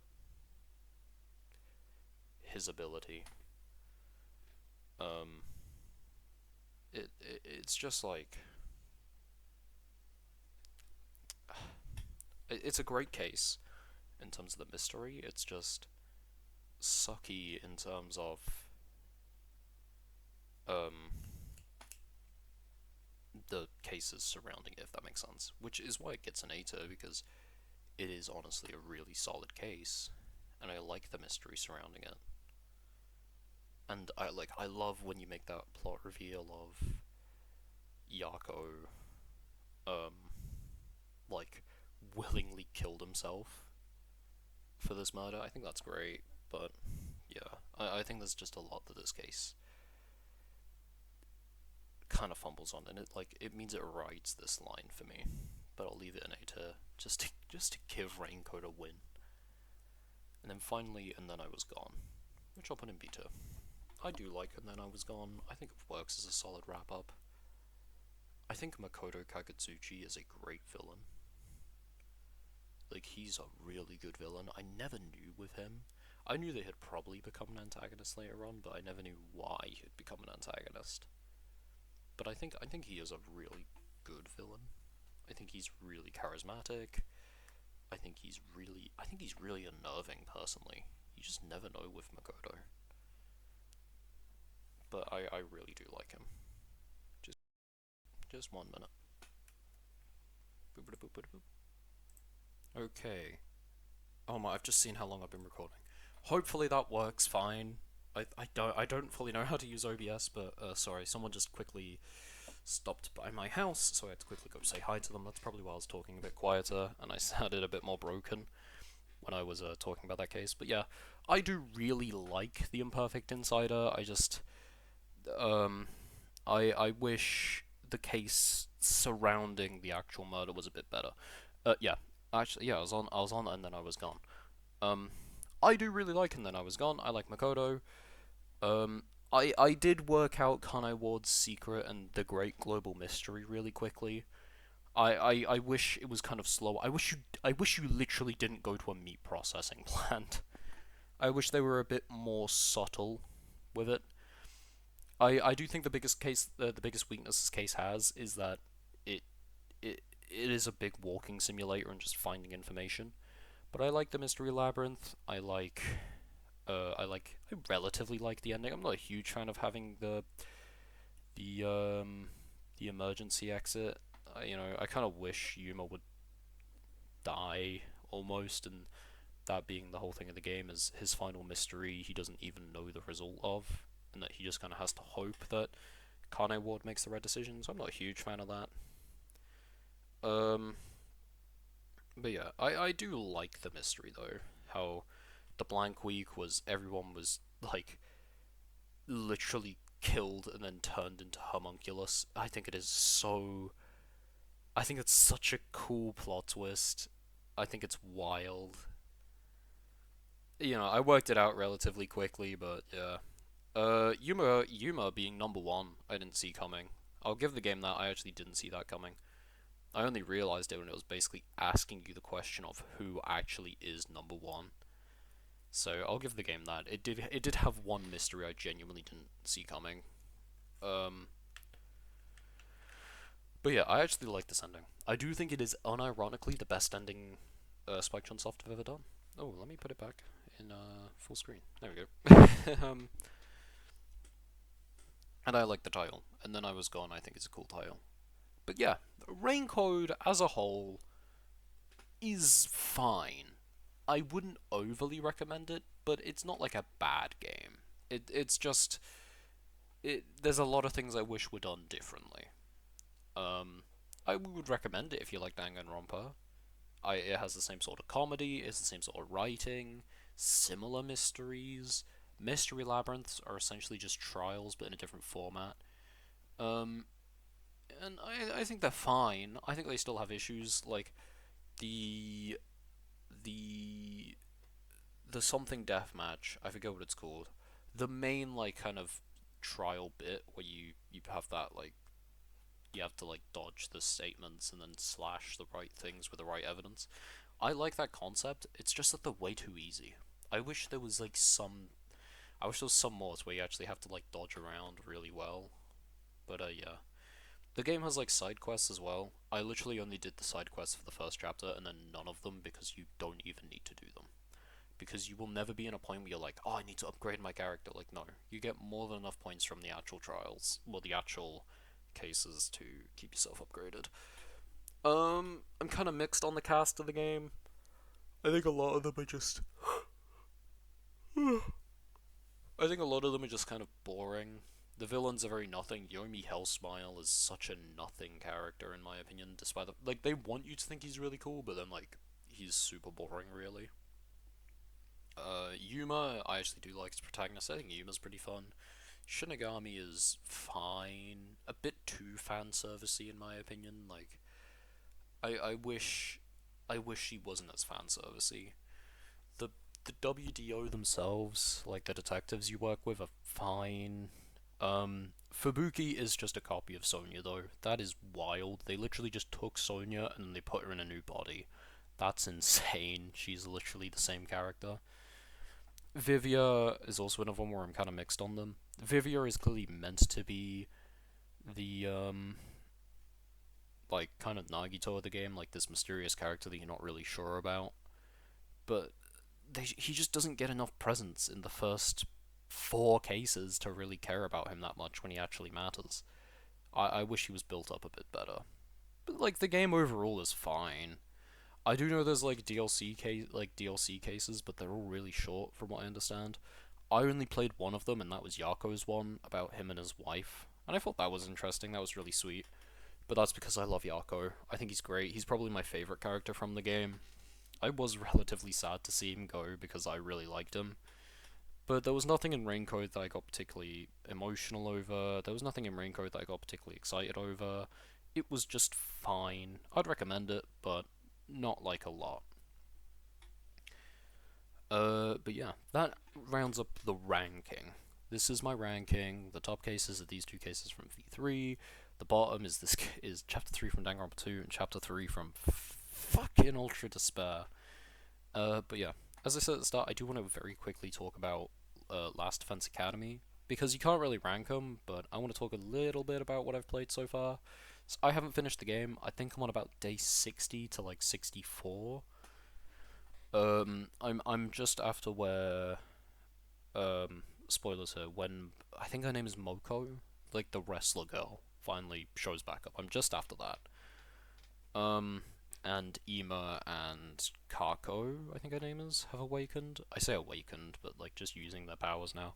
his ability. It's just it's a great case in terms of the mystery. It's just sucky in terms of the cases surrounding it, if that makes sense. Which is why it gets an A tier, because it is honestly a really solid case, and I like the mystery surrounding it. And I love when you make that plot reveal of Yako willingly killed himself for this murder. I think that's great, but yeah, I think there's just a lot that this case kind of fumbles on, and it means it rides this line for me. But I'll leave it in A tier just to give Raincode a win. And then finally, And Then I Was Gone, which I'll put in B tier. I do like And Then I Was Gone. I think it works as a solid wrap up. I think Makoto Kagutsuchi is a great villain. He's a really good villain. I never knew with him. I knew that he'd probably become an antagonist later on, but I never knew why he'd become an antagonist. But I think he is a really good villain. I think he's really charismatic. I think he's really unnerving personally. You just never know with Makoto. But I really do like him. Just 1 minute. Okay. Oh my, I've just seen how long I've been recording. Hopefully that works fine. I don't fully know how to use OBS, but sorry, someone just quickly stopped by my house, so I had to quickly go say hi to them. That's probably why I was talking a bit quieter, and I sounded a bit more broken when I was talking about that case. But yeah, I do really like The Imperfect Insider. I wish the case surrounding the actual murder was a bit better. Yeah, actually, yeah, I was on, And Then I Was Gone. I do really like And Then I Was Gone. I like Makoto. I did work out Kanai Ward's secret and the Great Global Mystery really quickly. I wish it was kind of slow. I wish you literally didn't go to a meat processing plant. I wish they were a bit more subtle with it. I do think the biggest weakness this case has is that it it is a big walking simulator and just finding information. But I like the Mystery Labyrinth. I relatively like the ending. I'm not a huge fan of having the emergency exit. I kind of wish Yuma would die almost, and that being the whole thing of the game is his final mystery he doesn't even know the result of. and that he just kind of has to hope that Kane Ward makes the right decisions. I'm not a huge fan of that. But yeah, I do like the mystery though. How the blank week was everyone was like literally killed and then turned into homunculus. I think it is so. I think it's such a cool plot twist. I think it's wild. You know, I worked it out relatively quickly, but yeah. Yuma being number one, I didn't see coming. I'll give the game that. I actually didn't see that coming. I only realized it when it was basically asking you the question of who actually is number one. So I'll give the game that. It did have one mystery I genuinely didn't see coming. Um, but yeah, I actually like this ending. I do think it is unironically the best ending Spike Chunsoft have ever done. Oh, let me put it back in full screen. There we go. And I like the title. And Then I Was Gone, I think it's a cool title. But yeah, Raincode as a whole is fine. I wouldn't overly recommend it, but it's not like a bad game. It's just there's a lot of things I wish were done differently. I would recommend it if you like Danganronpa. It has the same sort of comedy, it's the same sort of writing, similar mysteries. Mystery labyrinths are essentially just trials, but in a different format. Um, and I think they're fine. I think they still have issues like the the the something death match. I forget what it's called. The main like kind of trial bit where you have that like you have to like dodge the statements and then slash the right things with the right evidence. I like that concept. It's just that they're way too easy. I wish there was like some. I wish there was some mods where you actually have to like dodge around really well. But yeah. The game has like side quests as well. I literally only did the side quests for the first chapter and then none of them because you don't even need to do them. Because you will never be in a point where you're like, oh, I need to upgrade my character. Like, no. You get more than enough points from the actual trials, well, the actual cases to keep yourself upgraded. I'm kind of mixed on the cast of the game. I think a lot of them are just. I think a lot of them are just kind of boring. The villains are very nothing. Yomi Hellsmile is such a nothing character in my opinion, despite like they want you to think he's really cool, but then like he's super boring really. Yuma, I actually do like his protagonist. I think Yuma's pretty fun. Shinigami is fine. A bit too fan servicey in my opinion. Like I wish she wasn't as fan servicey. The the WDO themselves, like the detectives you work with, are fine. Fubuki is just a copy of Sonya though. That is wild. They literally just took Sonya and then they put her in a new body. That's insane. She's literally the same character. Vivia is also another one where I'm kind of mixed on them. Vivia is clearly meant to be the like kind of Nagito of the game, like this mysterious character that you're not really sure about. But he just doesn't get enough presence in the first four cases to really care about him that much when he actually matters. I wish he was built up a bit better. But like the game overall is fine. I do know there's like DLC cases, but they're all really short from what I understand. I only played one of them, and that was Yako's one about him and his wife, and I thought that was interesting. That was really sweet. But that's because I love Yako. I think he's great. He's probably my favorite character from the game. I was relatively sad to see him go because I really liked him. But there was nothing in Raincode that I got particularly emotional over. There was nothing in Raincode that I got particularly excited over. It was just fine. I'd recommend it, but not like a lot. But yeah, that rounds up the ranking. This is my ranking. The top cases are these two cases from V3. The bottom is this is Chapter 3 from Danganronpa 2 and Chapter 3 from fucking Ultra Despair. But yeah, as I said at the start, I do want to very quickly talk about Last Defense Academy, because you can't really rank them, but I want to talk a little bit about what I've played so far. So I haven't finished the game. I think I'm on about day 60 to like 64. I'm just after where spoilers here, when I think her name is Moko, like the wrestler girl, finally shows back up. I'm just after that. And Ima and Kako, I think her name is, have awakened. I say awakened, but like just using their powers now.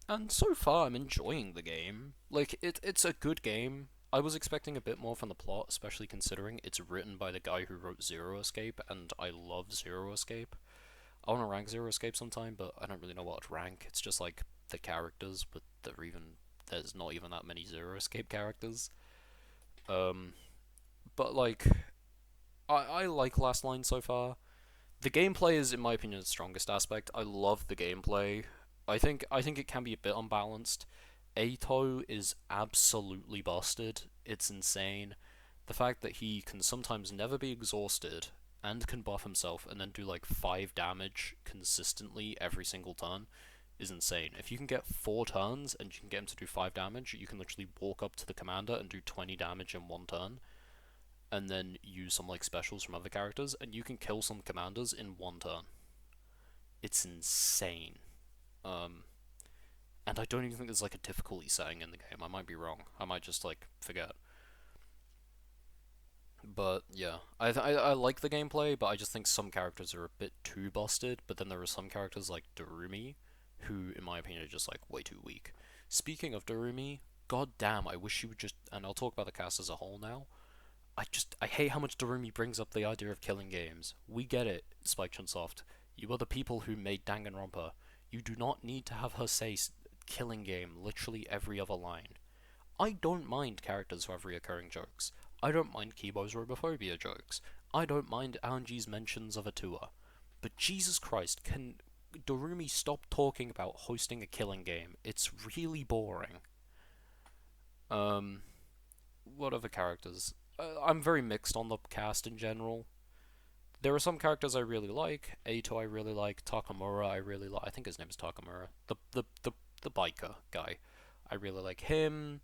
And so far, I'm enjoying the game. Like, it's a good game. I was expecting a bit more from the plot, especially considering it's written by the guy who wrote Zero Escape, and I love Zero Escape. I want to rank Zero Escape sometime, but I don't really know what to rank. It's just like the characters, but there's not even that many Zero Escape characters. Um, but like I like Last Line so far. The gameplay is, in my opinion, the strongest aspect. I love the gameplay. I think it can be a bit unbalanced. Ato is absolutely busted. It's insane. The fact that he can sometimes never be exhausted and can buff himself and then do like 5 damage consistently every single turn is insane. If you can get 4 turns and you can get him to do 5 damage, you can literally walk up to the commander and do 20 damage in one turn and then use some like specials from other characters, and you can kill some commanders in one turn. It's insane. Um, and I don't even think there's like a difficulty setting in the game. I might be wrong. I might just like forget. But yeah, I like the gameplay, but I just think some characters are a bit too busted. But then there are some characters like Darumi, who, in my opinion, are just like way too weak. Speaking of Darumi, god damn, I wish she would just. And I'll talk about the cast as a whole now. I hate how much Darumi brings up the idea of killing games. We get it, Spike Chunsoft. You are the people who made Danganronpa. You do not need to have her say killing game literally every other line. I don't mind characters who have reoccurring jokes. I don't mind Kibo's robophobia jokes. I don't mind Anji's mentions of a tour. But Jesus Christ, can Dorumi stop talking about hosting a killing game? It's really boring. Um, what other characters? I'm very mixed on the cast in general. There are some characters I really like. Aito I really like. Takamura I really like. I think his name is Takamura. The biker guy. I really like him.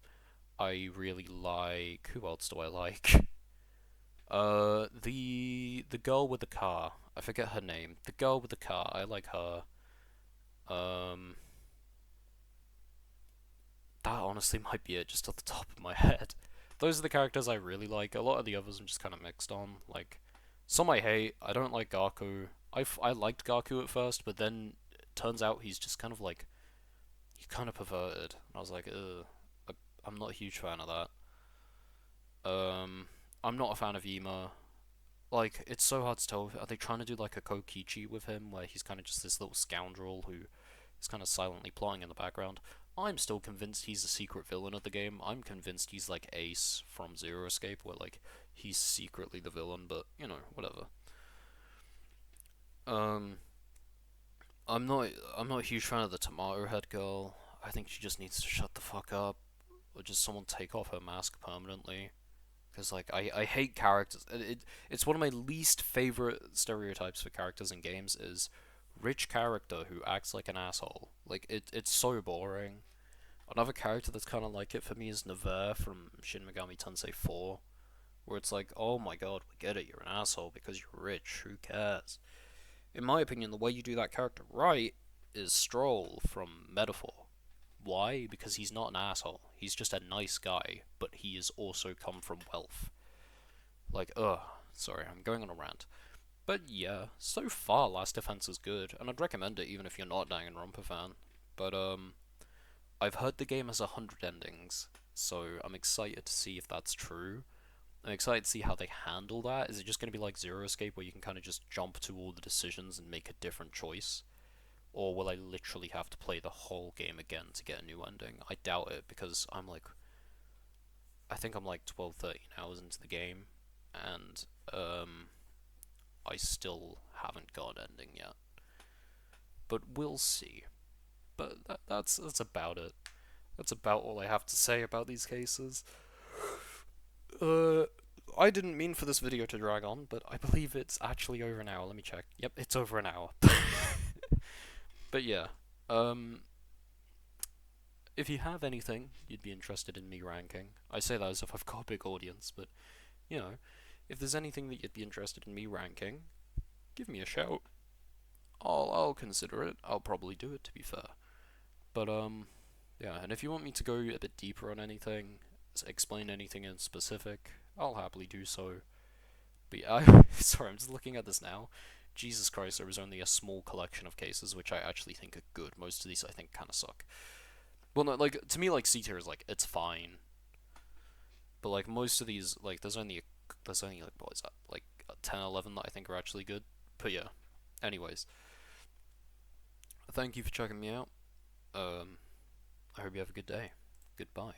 I really like. Who else do I like? The girl with the car. I forget her name. The girl with the car. I like her. Um, that honestly might be it, just off the top of my head. Those are the characters I really like. A lot of the others I'm just kind of mixed on. Like, some I hate. I don't like Gaku. I liked Gaku at first, but then it turns out he's just kind of like he's kind of perverted. And I was like, ugh. I'm not a huge fan of that. I'm not a fan of Yima. Like, it's so hard to tell. Are they trying to do like a Kokichi with him, where he's kind of just this little scoundrel who is kind of silently plotting in the background? I'm still convinced he's a secret villain of the game. I'm convinced he's like Ace from Zero Escape, where like he's secretly the villain, but you know, whatever. Um, I'm not a huge fan of the Tomato Head girl. I think she just needs to shut the fuck up, or just someone take off her mask permanently. Because like I hate characters. It's one of my least favorite stereotypes for characters in games is rich character who acts like an asshole. Like it's so boring. Another character that's kind of like it for me is Nevers from Shin Megami Tensei 4, where it's like, oh my god, we get it, you're an asshole because you're rich. Who cares? In my opinion, the way you do that character right is Stroll from Metaphor. Why? Because he's not an asshole. He's just a nice guy, but he has also come from wealth. Like, ugh. Sorry, I'm going on a rant. But yeah, so far Last Defense is good, and I'd recommend it even if you're not a Danganronpa fan. But I've heard the game has 100 endings, so I'm excited to see if that's true. I'm excited to see how they handle that. Is it just going to be like Zero Escape where you can kind of just jump to all the decisions and make a different choice? Or will I literally have to play the whole game again to get a new ending? I doubt it because I think I'm like 12, 13 hours into the game, and I still haven't got an ending yet. But we'll see. But that's about it. That's about all I have to say about these cases. Uh, I didn't mean for this video to drag on, but I believe it's actually over an hour. Let me check. Yep, it's over an hour. But yeah, um, if you have anything you'd be interested in me ranking, I say that as if I've got a big audience, but you know, if there's anything that you'd be interested in me ranking, give me a shout. I'll consider it. I'll probably do it, to be fair. But yeah, and if you want me to go a bit deeper on anything, explain anything in specific, I'll happily do so. But yeah, sorry, I'm just looking at this now. Jesus Christ, there was only a small collection of cases which I actually think are good. Most of these I think kind of suck. Well, no, like to me, like C tier is like it's fine, but like most of these, like there's only like what is that, like 10, 11 that I think are actually good. But yeah. Anyways, thank you for checking me out. I hope you have a good day. Goodbye.